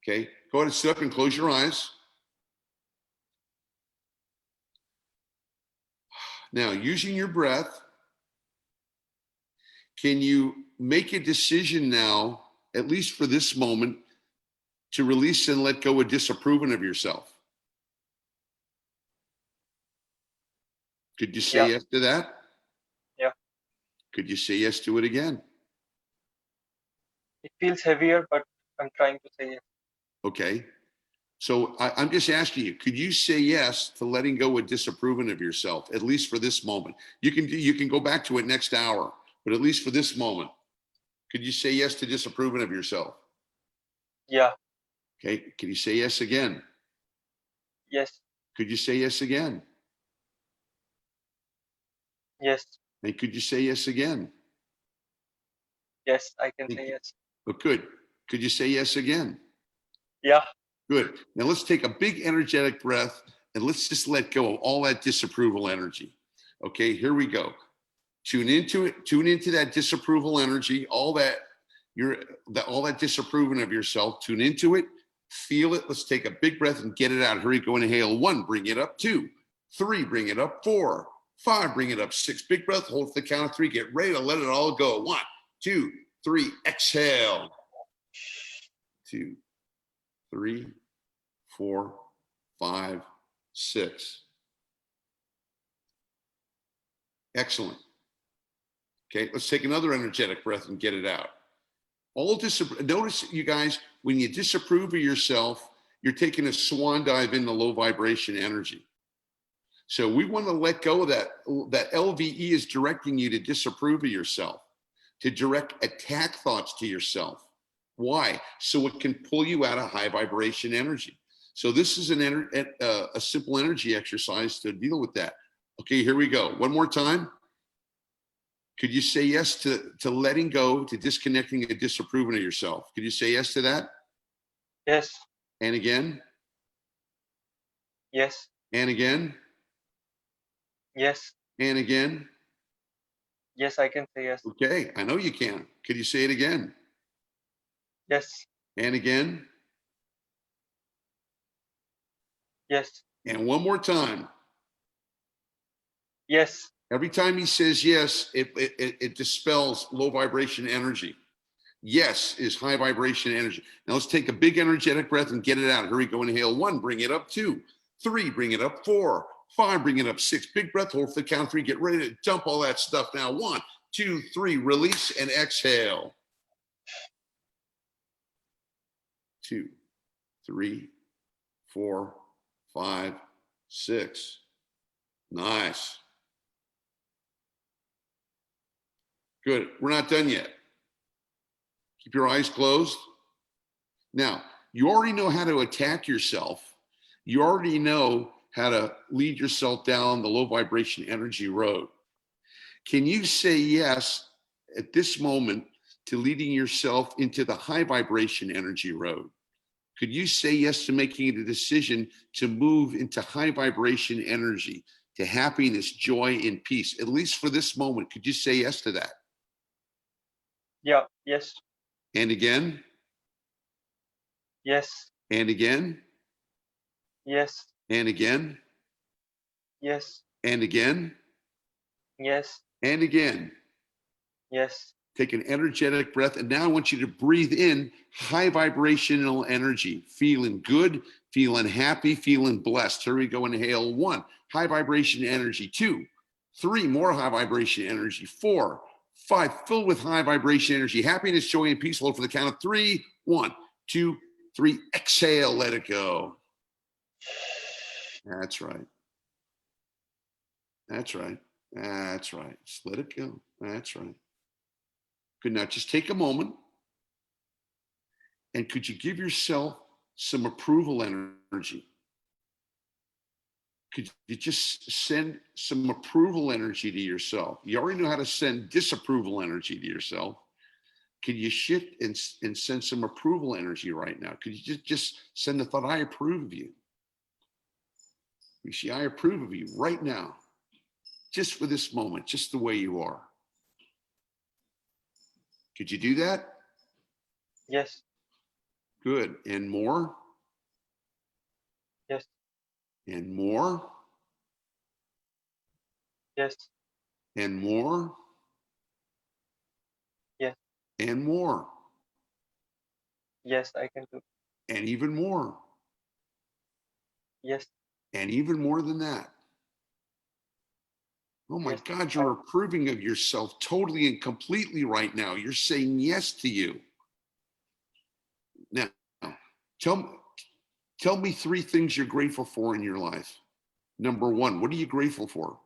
Okay, go ahead and sit up and close your eyes. Now, using your breath, can you make a decision now, at least for this moment, to release and let go of disapproving of yourself? Could you say yes to that? Yeah. Could you say yes to it again? It feels heavier, but I'm trying to say yes. Okay. So I'm just asking you, could you say yes to letting go of disapproving of yourself, at least for this moment? You can go back to it next hour, but at least for this moment, could you say yes to disapproving of yourself? Yeah. Okay. Can you say yes again? Yes. Could you say yes again? Yes. And could you say yes again? Yes, I can say yes. Oh, good. Could you say yes again? Yeah. Good. Now let's take a big energetic breath and let's just let go of all that disapproval energy. Okay, here we go. Tune into it. Tune into that disapproval energy, all that disapproving of yourself. Tune into it. Feel it. Let's take a big breath and get it out. Here we go. Inhale 1, bring it up 2, 3, bring it up 4, 5, bring it up 6, big breath, hold for the count of 3, get ready to let it all go. 1, 2, 3, exhale. 2, 3, 4, 5, 6. Excellent. Okay, let's take another energetic breath and get it out. Notice, you guys, when you disapprove of yourself, you're taking a swan dive into low vibration energy. So we want to let go of that. That LVE is directing you to disapprove of yourself, to direct attack thoughts to yourself. Why? So it can pull you out of high vibration energy. So this is a simple energy exercise to deal with that. Okay, here we go. One more time. Could you say yes to letting go, to disconnecting and disapproving of yourself? Could you say yes to that? Yes. And again? Yes. And again? Yes. And again? Yes, I can say yes. Okay, I know you can. Could you say it again? Yes. And again? Yes. And one more time. Yes. Every time he says yes, it dispels low vibration energy. Yes is high vibration energy. Now let's take a big energetic breath and get it out. Here we go. Inhale 1, bring it up 2, 3, bring it up 4, 5, bring it up 6. Big breath, hold for the count of 3. Get ready to dump all that stuff now. 1, 2, 3, release and exhale. 2, 3, 4, 5, 6. Nice. Good. We're not done yet. Keep your eyes closed. Now, you already know how to attack yourself. You already know how to lead yourself down the low vibration energy road. Can you say yes at this moment to leading yourself into the high vibration energy road? Could you say yes to making a decision to move into high vibration energy, to happiness, joy, and peace, at least for this moment? Could you say yes to that? Yeah. Yes. And again? Yes. And again? Yes. And again? Yes. And again? Yes. And again? Yes. Take an energetic breath. And now I want you to breathe in high vibrational energy, feeling good, feeling happy, feeling blessed. Here we go. Inhale 1, high vibration energy. 2, 3, more high vibration energy. 4, 5, filled with high vibration energy, happiness, joy, and peace. Hold for the count of 3. 1, 2, 3. Exhale, let it go. That's right. That's right. That's right. Just let it go. That's right. Good. Now just take a moment. And could you give yourself some approval energy? Could you just send some approval energy to yourself? You already know how to send disapproval energy to yourself. Could you shift and send some approval energy right now? Could you just send the thought, I approve of you? You see, I approve of you right now, just for this moment, just the way you are. Could you do that? Yes. Good. And more? Yes. And more? Yes. And more? Yes. And more? Yes, I can do. And even more? Yes. And even more than that? Oh my Yes. God, you're approving of yourself totally and completely right now. You're saying yes to you. Now, tell me 3 things you're grateful for in your life. Number 1, what are you grateful for?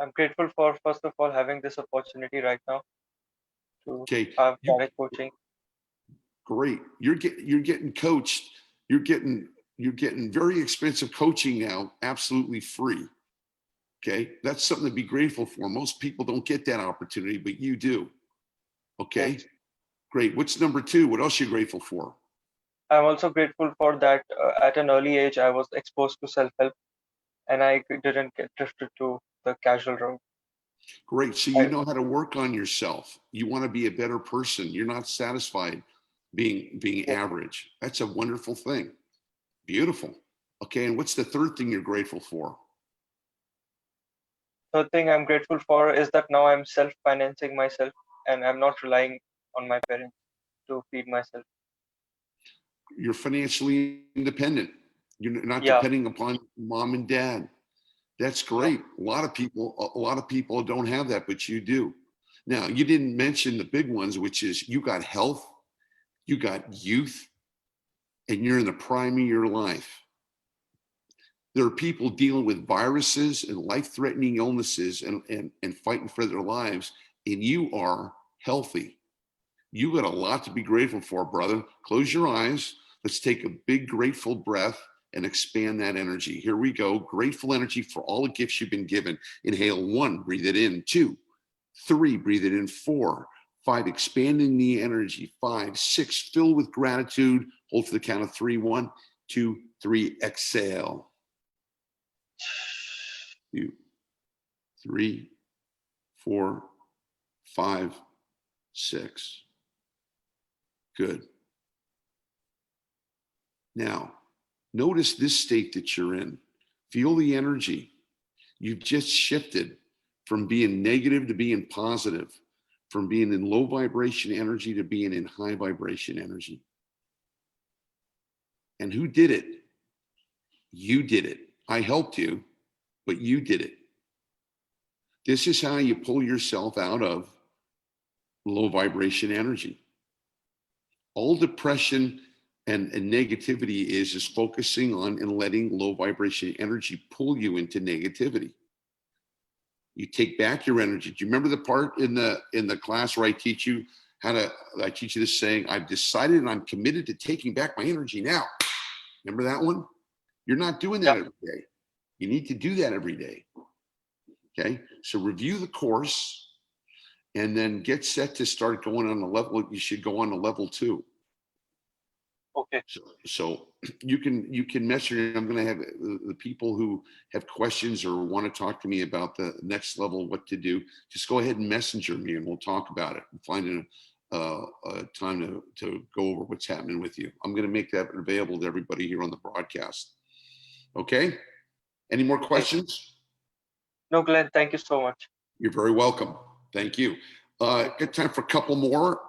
I'm grateful for, first of all, having this opportunity right now to Okay, have direct coaching. great. You're getting coached. You're getting very expensive coaching now, absolutely free. Okay, that's something to be grateful for. Most people don't get that opportunity, but you do. Okay, Yes. great. What's number 2? What else are you grateful for? I'm also grateful for that at an early age, I was exposed to self-help and I didn't get drifted to the casual route. Great. So you know how to work on yourself. You want to be a better person. You're not satisfied being Yes. average. That's a wonderful thing. Beautiful. Okay, and what's the 3rd thing you're grateful for? third thing I'm grateful for is that now I'm self-financing myself and I'm not relying on my parents to feed myself. You're financially independent. You're not Yeah, depending upon mom and dad. That's yeah, great. A lot of people don't have that, but you do. Now, you didn't mention the big ones, which is you got health, you got youth, and you're in the prime of your life. There are people dealing with viruses and life-threatening illnesses and fighting for their lives, and you are healthy. You got a lot to be grateful for, brother. Close your eyes. Let's take a big grateful breath and expand that energy. Here we go. Grateful energy for all the gifts you've been given. Inhale 1, breathe it in. 2, 3, breathe it in. 4, 5, expanding the energy. 5, 6, fill with gratitude. Hold for the count of 3. 1, 2, 3, exhale. 2, 3, 4, 5, 6. Good. Now, notice this state that you're in. Feel the energy. You've just shifted from being negative to being positive, from being in low vibration energy to being in high vibration energy. And who did it? You did it. I helped you, but you did it. This is how you pull yourself out of low vibration energy. All depression and negativity is focusing on and letting low vibration energy pull you into negativity. You take back your energy. Do you remember the part in the class where I teach you I teach you this saying, I've decided and I'm committed to taking back my energy now. Remember that one? You're not doing that yeah. every day. You need to do that every day. Okay. So review the course and then get set to start going on the level. You should go on to level 2. Okay, So you can message. I'm going to have the people who have questions or want to talk to me about the next level, what to do. Just go ahead and messenger me, and we'll talk about it and find a time to go over what's happening with you. I'm going to make that available to everybody here on the broadcast. Okay. Any more okay. questions? No, Glenn, thank you so much. You're very welcome. Thank you. Got time for a couple more.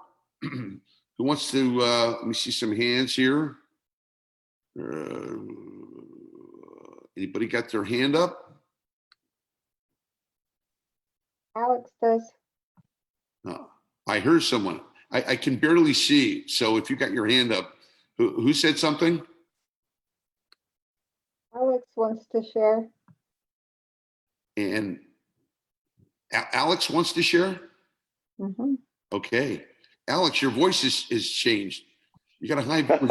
Who wants to, let me see some hands here. Anybody got their hand up? Alex does. I heard someone. I can barely see. So if you got your hand up, who said something? Alex wants to share. And Alex wants to share? Mm-hmm. Okay. Alex, your voice is changed. You got a high voice.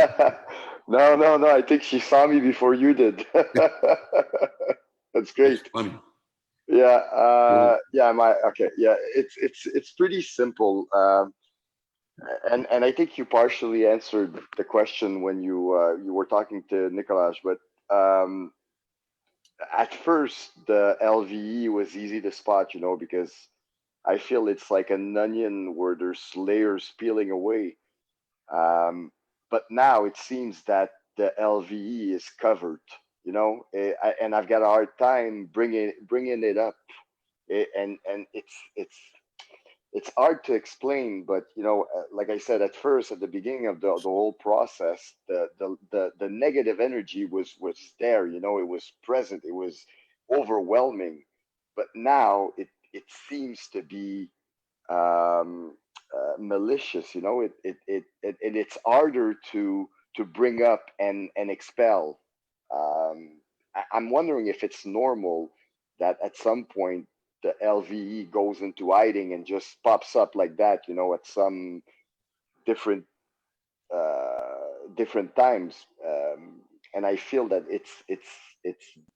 No. I think she saw me before you did. That's great. That's funny. Yeah. Cool. Yeah. Okay. Yeah. It's pretty simple. And I think you partially answered the question when you were talking to Nicolas, but at first the LVE was easy to spot, because I feel it's like an onion where there's layers peeling away. But now it seems that the LVE is covered, and I've got a hard time bringing it up. And it's hard to explain, but like I said, at first, at the beginning of the whole process, the negative energy was there. It was present. It was overwhelming. But now it seems to be malicious. It's harder to bring up and expel. I'm wondering if it's normal that at some point the LVE goes into hiding and just pops up like that, at some different different times. And I feel that it's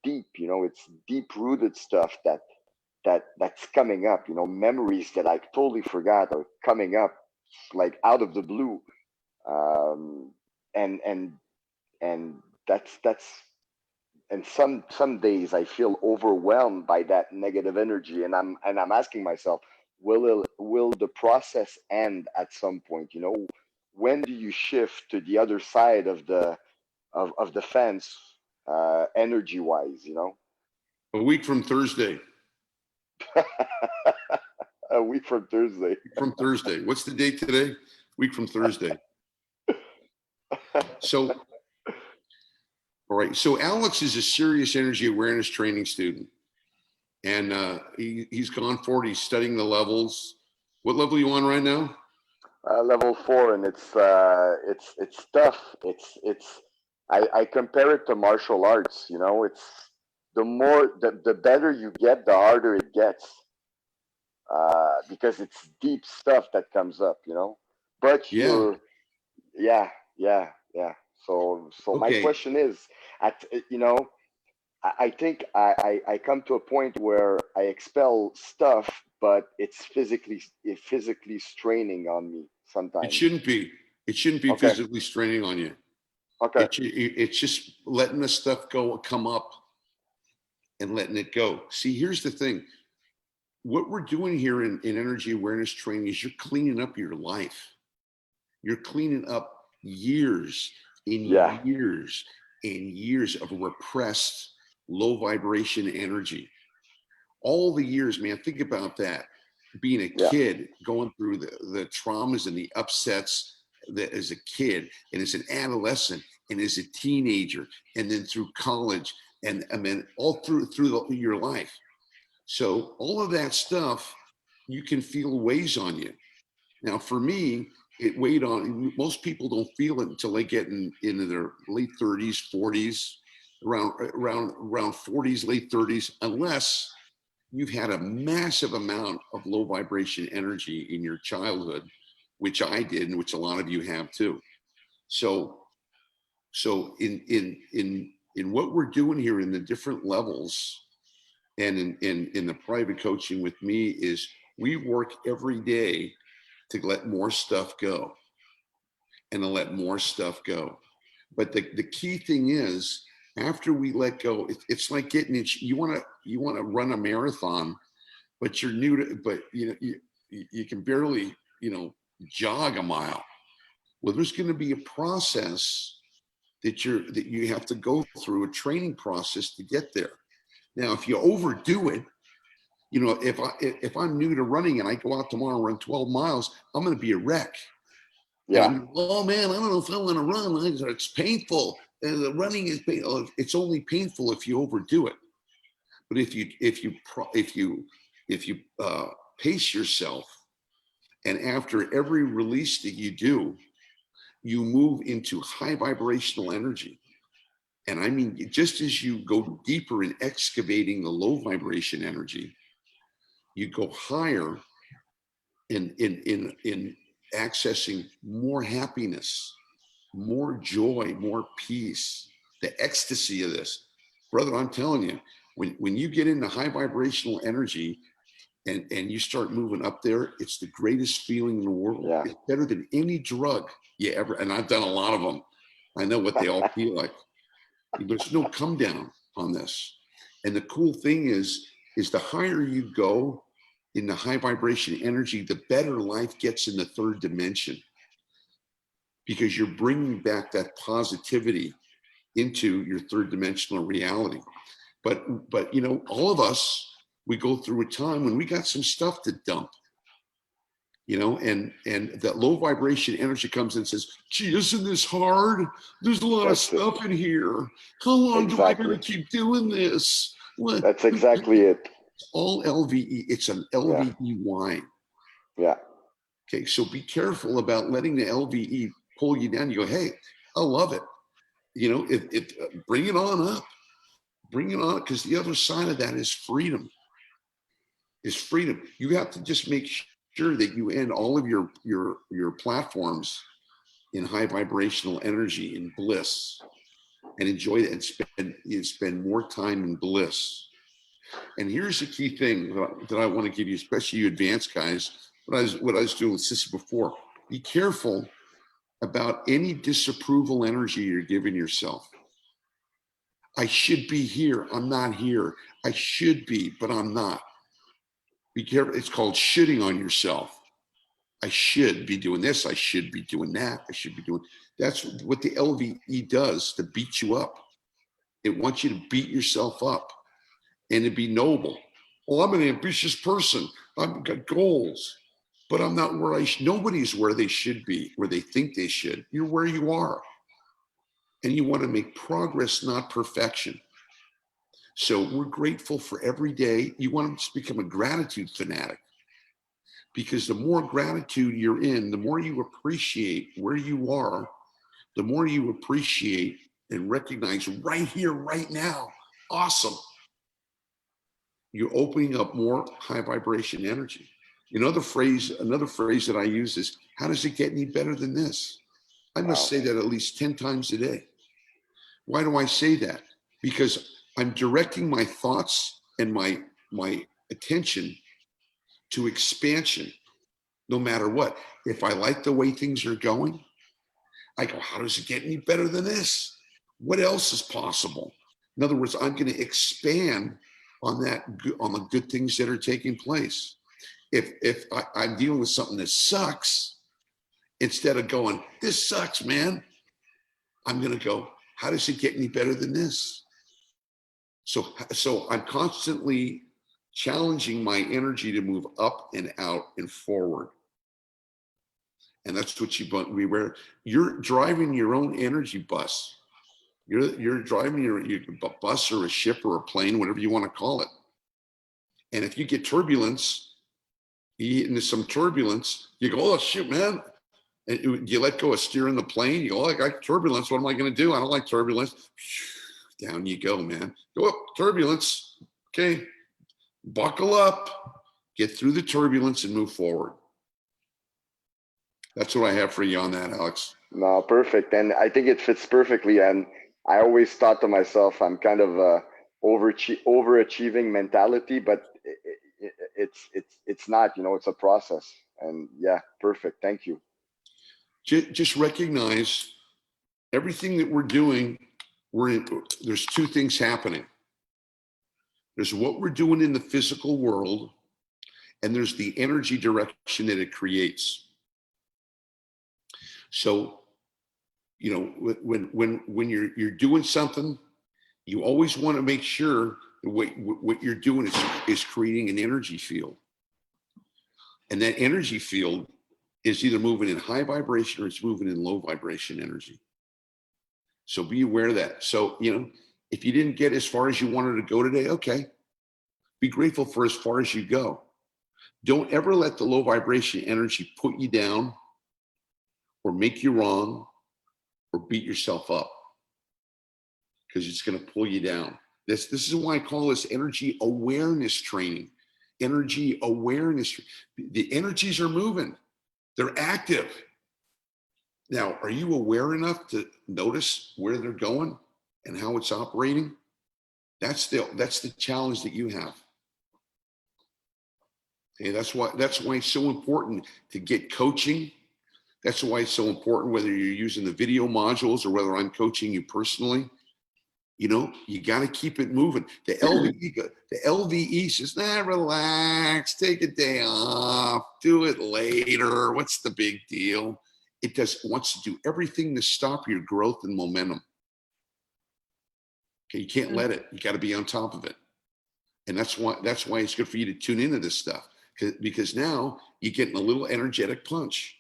deep, it's deep rooted stuff that's coming up, memories that I totally forgot are coming up like out of the blue. And that's and some days I feel overwhelmed by that negative energy, and I'm asking myself, will the process end at some point? When do you shift to the other side of the fence, energy wise? A week from Thursday. A week from Thursday. From Thursday. What's the date today? Week from Thursday. So, all right. So Alex is a serious energy awareness training student. And he's gone forward. He's studying the levels. What level are you on right now? Level 4, and it's tough. I compare it to martial arts. You know, it's the better you get, the harder it gets, because it's deep stuff that comes up. You know, but Yeah. yeah. So my Okay. question is, I think I come to a point where I expel stuff, but it's physically straining on me It sometimes. shouldn't be. It shouldn't be Okay. physically straining on you. Okay. It's just letting the stuff come up and letting it go. See, here's the thing. What we're doing here in energy awareness training is you're cleaning up your life. You're cleaning up years and Yeah. years and years of repressed low vibration energy. All the years, man, think about that. Being a Yeah. kid, going through the traumas and the upsets that as a kid and as an adolescent and as a teenager and then through college and I mean all through your life. So all of that stuff you can feel weighs on you. Now for me, it weighed on most people don't feel it until they get into their late 30s, 40s, around 40s, late 30s, unless you've had a massive amount of low vibration energy in your childhood, which I did, and which a lot of you have too. So in what we're doing here in the different levels and in the private coaching with me is we work every day to let more stuff go and to let more stuff go. But the key thing is after we let go, it's like getting you want to run a marathon, but you're new to, but you can barely, jog a mile. Well, there's going to be a process that you have to go through, a training process to get there. Now, if you overdo it, if I'm new to running and I go out tomorrow and run 12 miles, I'm going to be a wreck. Yeah. Oh man, I don't know if I want to run. It's painful. And the running is painful. It's only painful if you overdo it. But if you pace yourself, and after every release that you do, you move into high vibrational energy. And I mean, just as you go deeper in excavating the low vibration energy, you go higher in accessing more happiness, more joy, more peace, the ecstasy of this. Brother, I'm telling you, when you get into high vibrational energy and you start moving up there, it's the greatest feeling in the world. Yeah. It's better than any drug you ever, and I've done a lot of them. I know what they all feel like. But there's no come down on this. And the cool thing is the higher you go in the high vibration energy, the better life gets in the third dimension, because you're bringing back that positivity into your third dimensional reality. But all of us, we go through a time when we got some stuff to dump, and that low vibration energy comes in and says, gee, isn't this hard? There's a lot of stuff in here. How long do I gotta keep doing this? What? That's exactly it. It's all LVE. It's an LVE wine. Yeah. Okay, so be careful about letting the LVE pull you down. You go, hey, I love it. Bring it on up. Bring it on, because the other side of that is freedom. Is freedom. You have to just make sure that you end all of your platforms in high vibrational energy and bliss, and enjoy that, and spend more time in bliss. And here's the key thing that I want to give you, especially you advanced guys. What I was doing with Sissy before. Be careful about any disapproval energy you're giving yourself. I should be here. I'm not here. I should be, but I'm not. Be careful. It's called shitting on yourself. I should be doing this. I should be doing that. I should be doing. That's what the LVE does to beat you up. It wants you to beat yourself up and to be noble. Well, I'm an ambitious person. I've got goals, but I'm not where nobody's where they should be, where they think they should. You're where you are. And you want to make progress, not perfection. So we're grateful for every day. You want to become a gratitude fanatic, because the more gratitude you're in, the more you appreciate where you are, the more you appreciate and recognize right here, right now. Awesome. You're opening up more high vibration energy. Another phrase that I use is, how does it get any better than this? I must Wow. say that at least 10 times a day. Why do I say that? Because I'm directing my thoughts and my attention to expansion, no matter what. If I like the way things are going, I go, how does it get any better than this? What else is possible? In other words, I'm going to expand on the good things that are taking place. If I'm dealing with something that sucks, instead of going, this sucks, man, I'm going to go, how does it get any better than this? So I'm constantly challenging my energy to move up and out and forward. And that's what you're driving your own energy bus. You're driving your bus or a ship or a plane, whatever you want to call it. And if you get turbulence, you get into some turbulence, you go, oh shoot, man. And you let go of steering the plane. You go, oh, I got turbulence. What am I going to do? I don't like turbulence. Down you go, man. Go up, turbulence. Okay. Buckle up, get through the turbulence and move forward. That's what I have for you on that, Alex. No, perfect. And I think it fits perfectly. And I always thought to myself, I'm kind of a overachieving mentality, but it's not, it's a process. And yeah, perfect. Thank you. Just recognize everything that we're doing. There's two things happening. There's what we're doing in the physical world, and there's the energy direction that it creates. So, when you're doing something, you always want to make sure that what you're doing is creating an energy field, and that energy field is either moving in high vibration or it's moving in low vibration energy. So be aware of that. So, if you didn't get as far as you wanted to go today, okay, be grateful for as far as you go. Don't ever let the low vibration energy put you down or make you wrong or beat yourself up, because it's going to pull you down. This is why I call this energy awareness training. Energy awareness. The energies are moving. They're active. Now, are you aware enough to notice where they're going and how it's operating? That's the challenge that you have. Okay, that's why it's so important to get coaching. That's why it's so important, whether you're using the video modules or whether I'm coaching you personally. You got to keep it moving. The LVE says, relax, take a day off, do it later. What's the big deal? It wants to do everything to stop your growth and momentum. Okay, you can't let it. You got to be on top of it. And that's why it's good for you to tune into this stuff, because now you're getting a little energetic punch.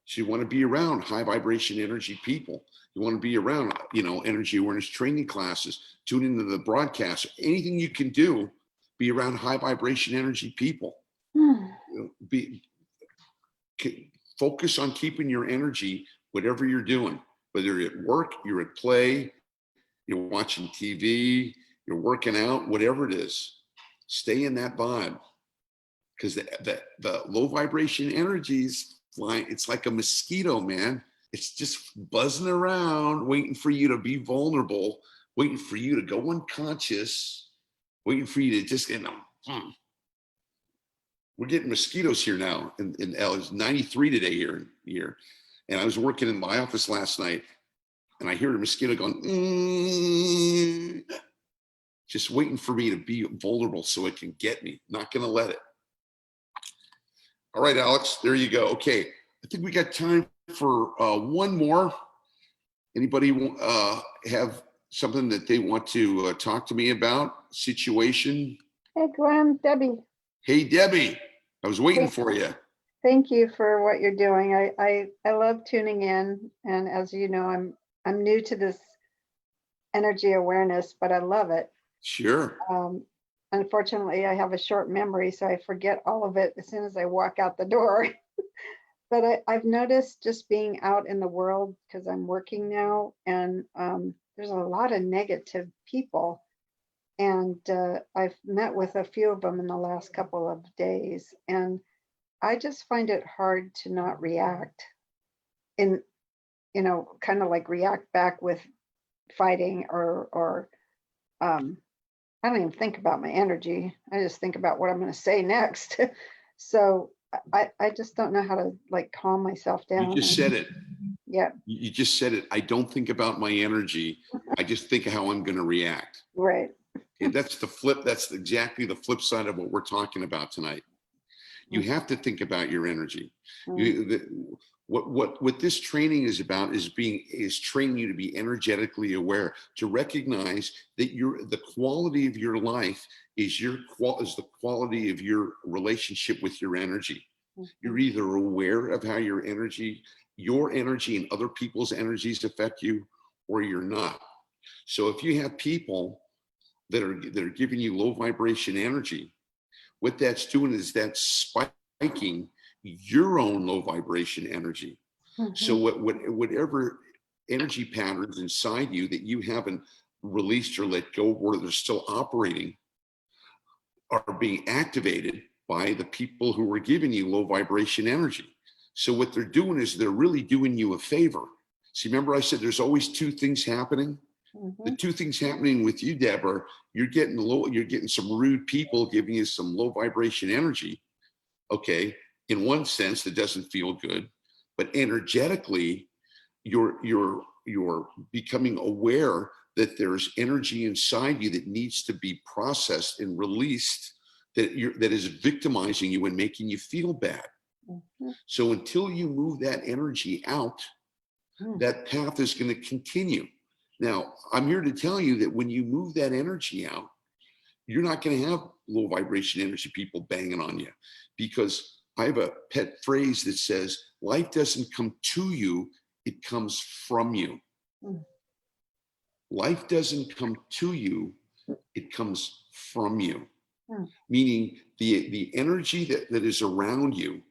So you want to be around high vibration energy people. You want to be around, energy awareness training classes, tune into the broadcast, anything you can do, be around high vibration energy people. Focus on keeping your energy, whatever you're doing, whether you're at work, you're at play, you're watching TV, you're working out, whatever it is, stay in that vibe. Because the low vibration energies, it's like a mosquito, man. It's just buzzing around, waiting for you to be vulnerable, waiting for you to go unconscious, waiting for you to just, We're getting mosquitoes here now. And it's 93 today here. And I was working in my office last night, and I hear a mosquito going, just waiting for me to be vulnerable so it can get me. Not going to let it. All right, Alex, there you go. Okay, I think we got time for one more. Anybody have something that they want to talk to me about? Situation? Hey, Glenn, Debbie, Hey, Debbie, I was waiting Thank- for you. thank you for what you're doing. I love tuning in, and as you know, I'm new to this energy awareness, but I love it. Sure. Unfortunately, I have a short memory, so I forget all of it as soon as I walk out the door. But I've noticed just being out in the world, because I'm working now, and there's a lot of negative people. And I've met with a few of them in the last couple of days. And I just find it hard to not react in, kind of like react back with fighting or I don't even think about my energy. I just think about what I'm going to say next. So I just don't know how to like calm myself down. You just said it. Yeah, You just said it. I don't think about my energy. I just think of how I'm going to react. right. And that's the flip. That's exactly the flip side of what we're talking about tonight. You have to think about your energy. What this training is about is training you to be energetically aware, to recognize that the quality of your life is the quality of your relationship with your energy. You're either aware of how your energy and other people's energies affect you, or you're not. So if you have people that are giving you low vibration energy, what that's doing is that's spiking your own low vibration energy. So whatever energy patterns inside you that you haven't released or let go, or they're still operating, are being activated by the people who are giving you low vibration energy. So what they're doing is they're really doing you a favor. See, remember I said there's always two things happening? The two things happening with you, Deborah, you're getting some rude people giving you some low vibration energy. Okay. In one sense, that doesn't feel good, but energetically, you're becoming aware that there's energy inside you that needs to be processed and released, that is victimizing you and making you feel bad. So until you move that energy out, that path is going to continue. Now, I'm here to tell you that when you move that energy out, you're not going to have low vibration energy people banging on you, because I have a pet phrase that says, life doesn't come to you, it comes from you. Life doesn't come to you, it comes from you. Meaning the energy that is around you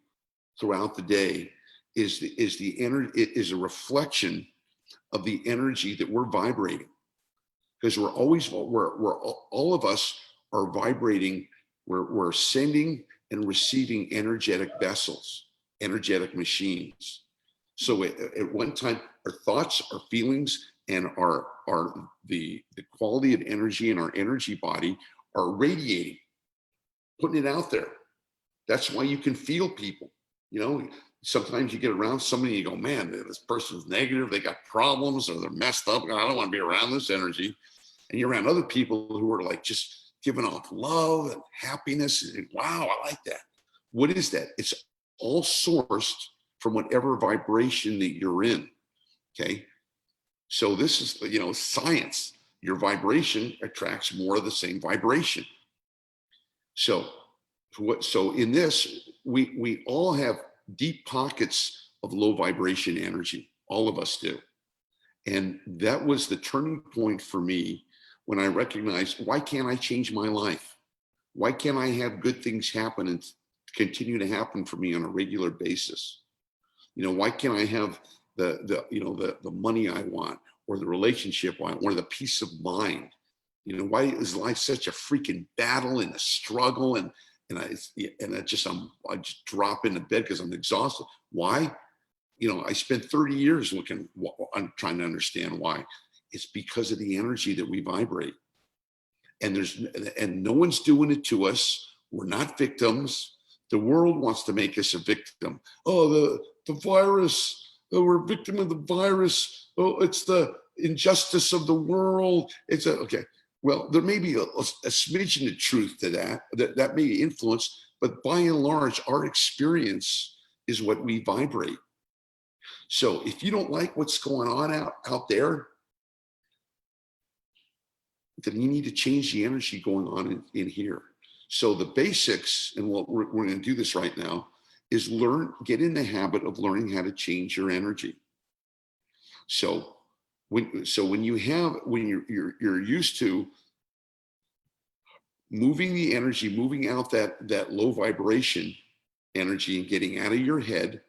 throughout the day is a reflection of the energy that we're vibrating, because we're all of us are vibrating. We're sending and receiving energetic vessels, energetic machines. So at one time, our thoughts, our feelings, and the quality of energy in our energy body are radiating, putting it out there. That's why you can feel people. Sometimes you get around somebody and you go, man, this person's negative, they got problems, or they're messed up. I don't want to be around this energy. And you're around other people who are like just giving off love and happiness. And wow, I like that. What is that? It's all sourced from whatever vibration that you're in. Okay. So this is, science. Your vibration attracts more of the same vibration. So in this, we all have deep pockets of low vibration energy. All of us do. And that was the turning point for me when I recognized, why can't I change my life? Why can't I have good things happen and continue to happen for me on a regular basis? Why can't I have the money I want, or the relationship I want, or the peace of mind? Why is life such a freaking battle and a struggle? I just drop into bed because I'm exhausted. Why? I spent 30 years I'm trying to understand why. It's because of the energy that we vibrate. And no one's doing it to us. We're not victims. The world wants to make us a victim. Oh, the virus. Oh, we're a victim of the virus. Oh, it's the injustice of the world. Okay. Well, there may be a smidgen of truth to that may influence, but by and large, our experience is what we vibrate. So if you don't like what's going on out there, then you need to change the energy going on in here. So the basics, and what we're going to do this right now, is get in the habit of learning how to change your energy. So when you're used to moving the energy, moving out that low vibration energy and getting out of your head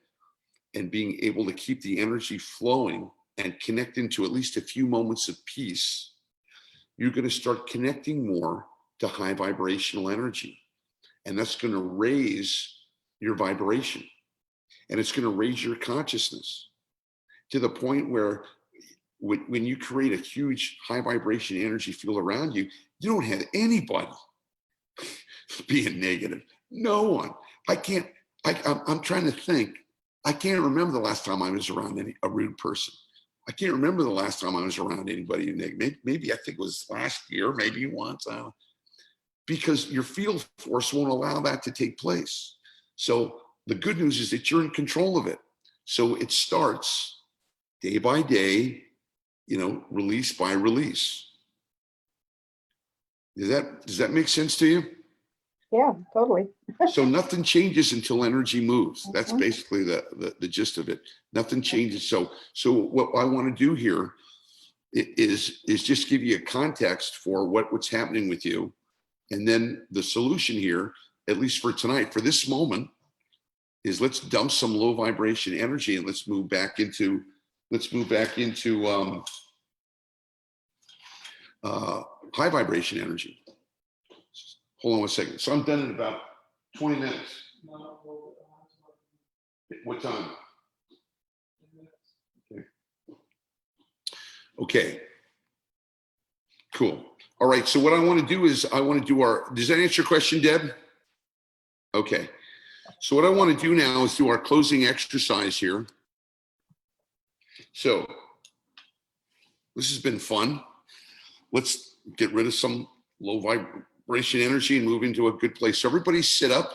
and being able to keep the energy flowing and connect into at least a few moments of peace, you're going to start connecting more to high vibrational energy. And that's going to raise your vibration. And it's going to raise your consciousness to the point where when you create a huge high vibration energy field around you, you don't have anybody being negative. No one. I'm trying to think. I can't remember the last time I was around a rude person. I can't remember the last time I was around anybody negative. Maybe I think it was last year, maybe once. Because your field force won't allow that to take place. So the good news is that you're in control of it. So it starts day by day, release by release. Does that make sense to you? Yeah, totally. So nothing changes until energy moves. That's basically the gist of it. Nothing changes. So what I want to do here is just give you a context for what's happening with you. And then the solution here, at least for tonight, for this moment, is let's dump some low vibration energy and let's move back into high vibration energy. Hold on one second. So I'm done in about 20 minutes. What time? Okay. Cool. All right. So what I want to do is does that answer your question, Deb? Okay. So what I want to do now is do our closing exercise here. So this has been fun. Let's get rid of some low vibration energy and move into a good place. So everybody sit up.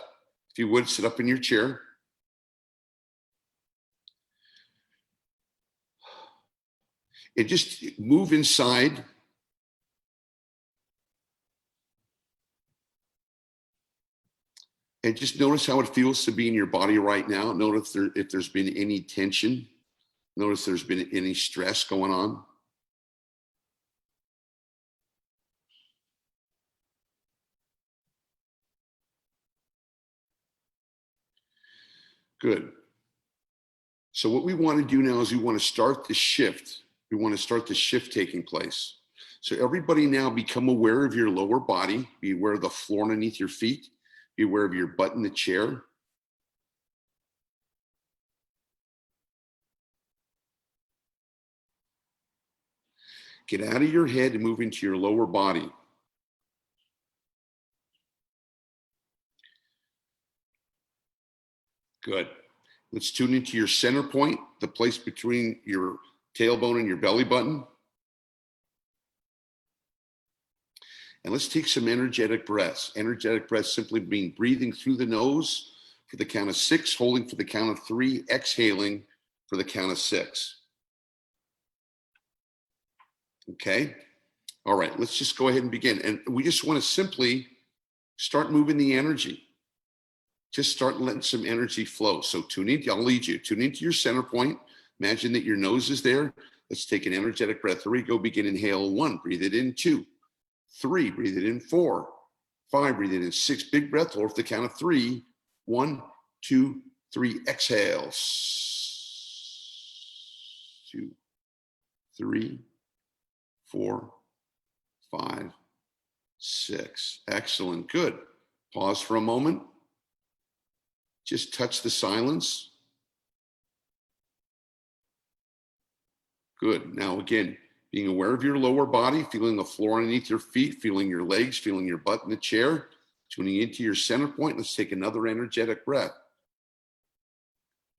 If you would, sit up in your chair. And just move inside. And just notice how it feels to be in your body right now. Notice if there's been any tension. Notice if there's been any stress going on. Good. So what we want to do now is we want to start the shift. We want to start the shift taking place. So everybody now become aware of your lower body. Be aware of the floor underneath your feet. Be aware of your butt in the chair. Get out of your head and move into your lower body. Good. Let's tune into your center point, the place between your tailbone and your belly button. And let's take some energetic breaths. Energetic breaths simply mean breathing through the nose for the count of 6, holding for the count of 3, exhaling for the count of 6. Okay. All right. Let's just go ahead and begin. And we just want to simply start moving the energy. Just start letting some energy flow. So tune in. I'll lead you. Tune into your center point. Imagine that your nose is there. Let's take an energetic breath. Here we go. Begin. Inhale 1. Breathe it in 2. 3. Breathe it in 4. 5. Breathe it in 6. Big breath. Hold for the count of 3. 1, 2, 3. Exhale. 2, 3, 4, 5, 6. Excellent. Good. Pause for a moment. Just touch the silence. Good. Now again, being aware of your lower body, feeling the floor underneath your feet, feeling your legs, feeling your butt in the chair, tuning into your center point. Let's take another energetic breath.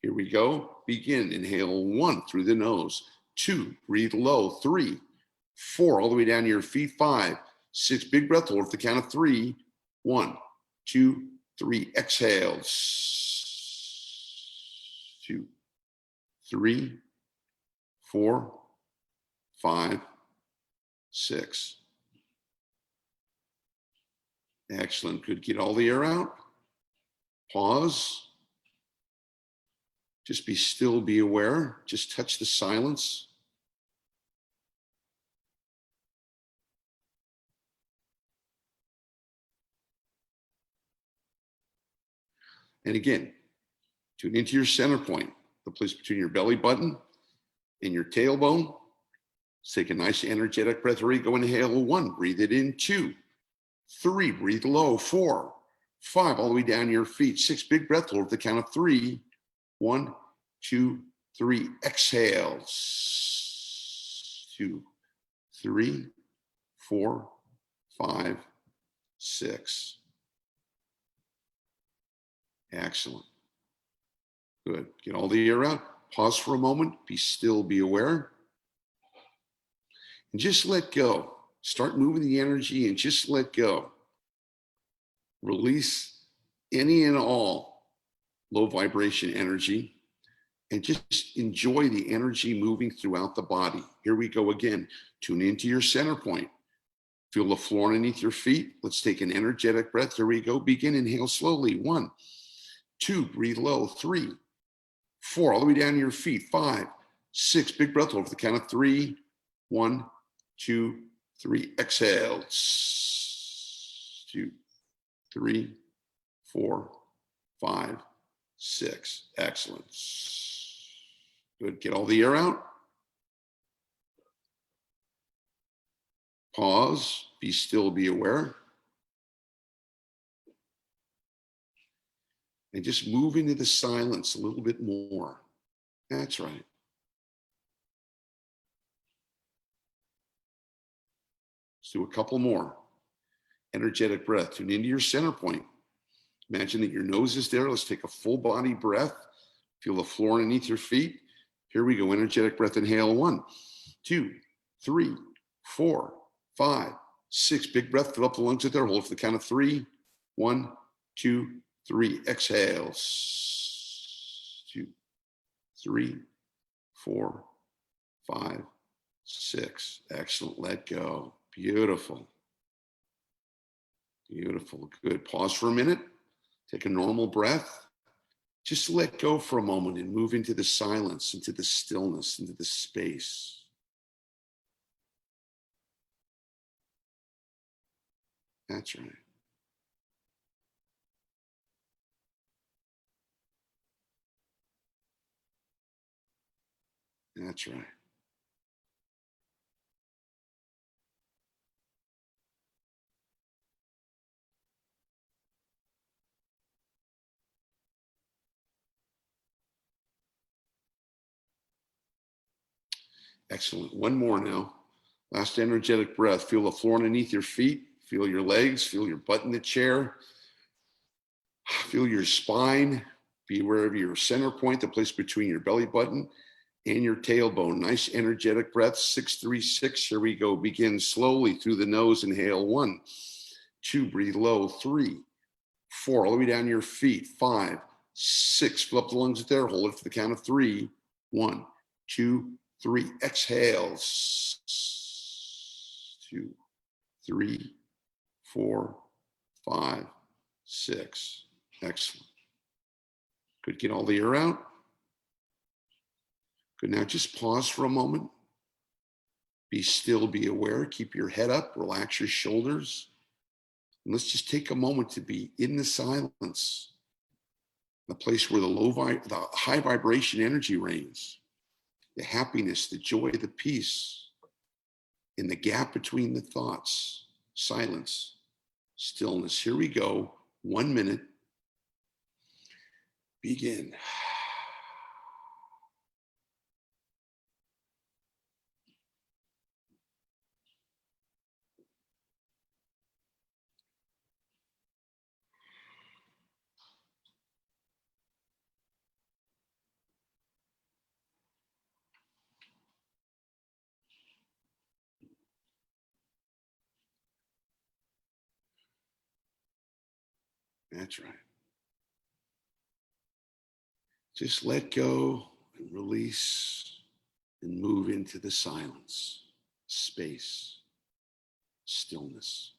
Here we go. Begin. Inhale 1 through the nose. 2, breathe low. 3, 4, all the way down to your feet. 5, 6, big breath. Hold for the count of 3. 1, 2, 3, exhale. 2, 3, 4, 5, 6. Excellent. Good. Get all the air out. Pause. Just be still, be aware. Just touch the silence. And again, tune into your center point, the place between your belly button and your tailbone. Let's take a nice energetic breath. Ready? Go inhale 1, breathe it in 2, 3, breathe low 4, 5, all the way down your feet 6, big breath hold at the count of 3. 1, 2, 3, exhale 2, 3, 4, 5, 6. Excellent. Good. Get all the air out. Pause for a moment. Be still, be aware. And just let go. Start moving the energy and just let go. Release any and all low vibration energy and just enjoy the energy moving throughout the body. Here we go again. Tune into your center point. Feel the floor underneath your feet. Let's take an energetic breath. Here we go. Begin. Inhale slowly. 1, 2, breathe low. 3, 4, all the way down to your feet. 5, 6, big breath hold for the count of 3. 1, 2, 3, exhale. 2, 3, 4, 5, 6. Excellent. Good. Get all the air out. Pause. Be still, be aware. And just move into the silence a little bit more. That's right. Let's do a couple more. Energetic breath. Tune into your center point. Imagine that your nose is there. Let's take a full body breath. Feel the floor underneath your feet. Here we go. Energetic breath. Inhale 1, 2, 3, 4, 5, 6. Big breath. Fill up the lungs right there. Hold for the count of 3. 1, 2, 3. Exhale. 2, 3, 4, 5, 6. Excellent. Let go. Beautiful. Beautiful. Good. Pause for a minute. Take a normal breath. Just let go for a moment and move into the silence, into the stillness, into the space. That's right. That's right. Excellent. One more now. Last energetic breath. Feel the floor underneath your feet. Feel your legs. Feel your butt in the chair. Feel your spine. Be aware of your center point, the place between your belly button and your tailbone. Nice energetic breath. 6, 3, 6. Here we go. Begin slowly through the nose. Inhale 1, 2, breathe low. 3, 4, all the way down your feet. 5, 6. Fill up the lungs there. Hold it for the count of 3. 1, 2, 3. Exhale. 2, 3, 4, 5, 6. Excellent. Good. Get all the air out. Good. Now just pause for a moment. Be still, be aware. Keep your head up. Relax your shoulders. And let's just take a moment to be in the silence, the place where the high vibration energy reigns, the happiness, the joy, the peace, in the gap between the thoughts, silence, stillness. Here we go. 1 minute. Begin. That's right. Just let go and release and move into the silence, space, stillness.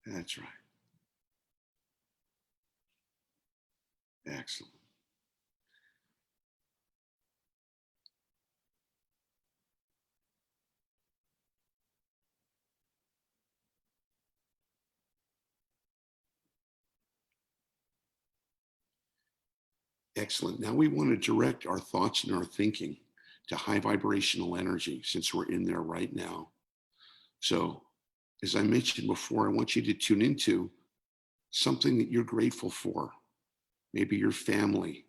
That's right. Excellent. Excellent. Now we want to direct our thoughts and our thinking to high vibrational energy, since we're in there right now. So, as I mentioned before, I want you to tune into something that you're grateful for. Maybe your family,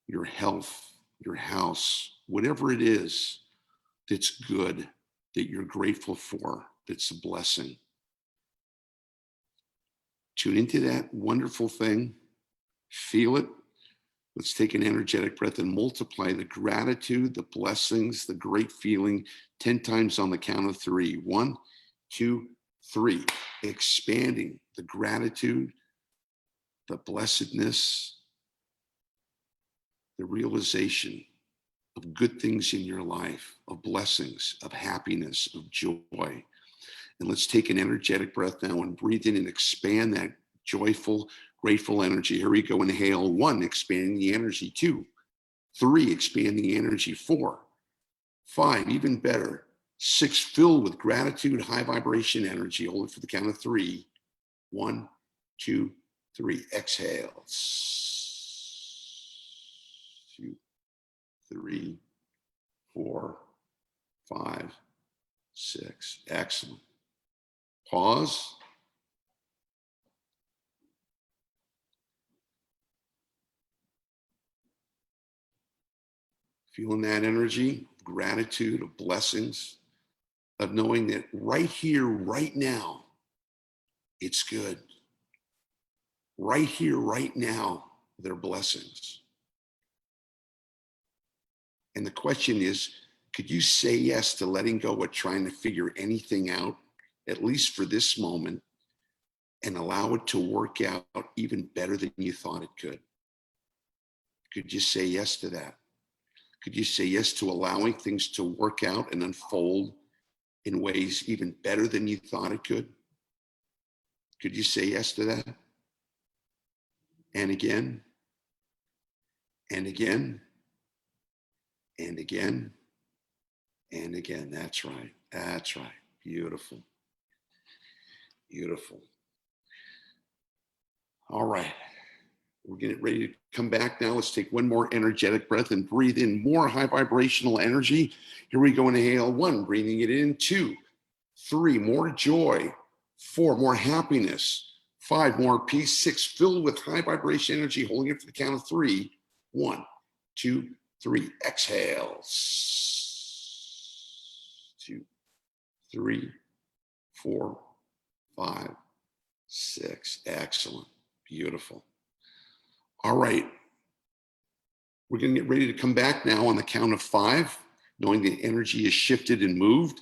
your health, your house, whatever it is that's good, that you're grateful for, that's a blessing. Tune into that wonderful thing, feel it. Let's take an energetic breath and multiply the gratitude, the blessings, the great feeling 10 times on the count of 3. 1, 2, 3. Expanding the gratitude, the blessedness, the realization of good things in your life, of blessings, of happiness, of joy. And let's take an energetic breath now and breathe in and expand that joyful, grateful energy. Here we go. Inhale. 1, expanding the energy. 2, 3, expanding the energy. 4, 5, even better. 6, filled with gratitude, high vibration energy. Hold it for the count of 3. 1, 2, 3. Exhale. 2, 3, 4, 5, 6. Excellent. Pause. Feeling that energy, gratitude, of blessings, of knowing that right here, right now, it's good. Right here, right now, they're blessings. And the question is, could you say yes to letting go of trying to figure anything out, at least for this moment, and allow it to work out even better than you thought it could? Could you say yes to that? Could you say yes to allowing things to work out and unfold in ways even better than you thought it could? Could you say yes to that? And again, and again, and again, and again. That's right. That's right. Beautiful. Beautiful. All right. We're getting ready to come back now. Let's take one more energetic breath and breathe in more high vibrational energy. Here we go. Inhale. 1, breathing it in. 2, 3, more joy. 4, more happiness. 5, more peace. 6, filled with high vibration energy, holding it for the count of 3. 1, 2, 3. Exhale. 2, 3, 4, 5, 6. Excellent. Beautiful. All right. We're going to get ready to come back now on the count of 5, knowing the energy is shifted and moved.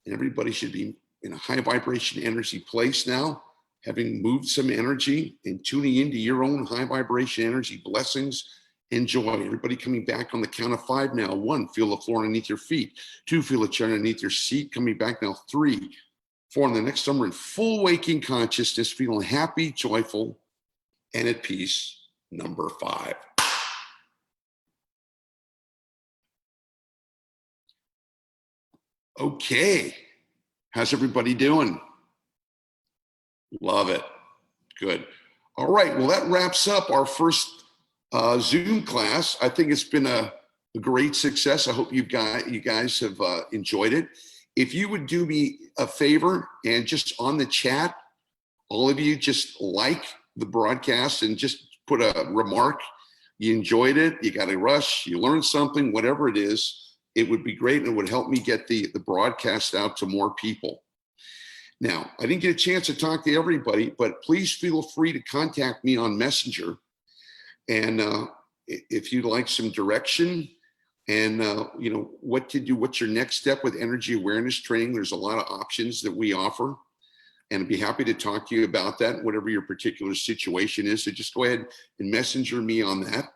And everybody should be in a high vibration energy place now, having moved some energy and tuning into your own high vibration energy blessings and joy. Everybody coming back on the count of 5 now. 1, feel the floor underneath your feet. 2, feel the chair underneath your seat. Coming back now. 3, 4, and the next time we're in full waking consciousness, feeling happy, joyful, and at peace. Number 5. Okay. How's everybody doing? Love it. Good. All right. Well, that wraps up our first Zoom class. I think it's been a great success. I hope you guys have enjoyed it. If you would do me a favor and just on the chat, all of you just like the broadcast and just put a remark. You enjoyed it, you got a rush, you learned something, whatever it is, it would be great and it would help me get the broadcast out to more people. Now, I didn't get a chance to talk to everybody, but please feel free to contact me on Messenger. And if you'd like some direction and what to do, what's your next step with energy awareness training, there's a lot of options that we offer. And I'd be happy to talk to you about that, whatever your particular situation is. So just go ahead and messenger me on that.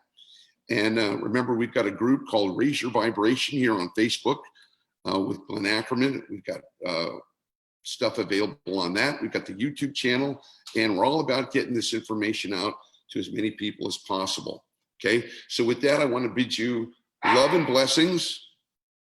And remember, we've got a group called Raise Your Vibration here on Facebook with Glenn Ackerman. We've got stuff available on that. We've got the YouTube channel, and we're all about getting this information out to as many people as possible. Okay, so with that, I want to bid you love and blessings,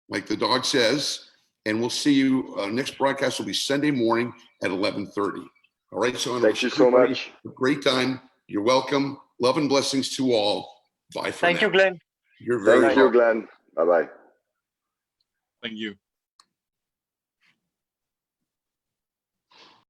like the dog says, and we'll see you. Next broadcast will be Sunday morning at 11:30. All right, so Thank you so much. a great time. You're welcome. Love and blessings to all. Bye for now. Thank you, Glenn. You're very Thank you, welcome. Glenn. Bye-bye. Thank you.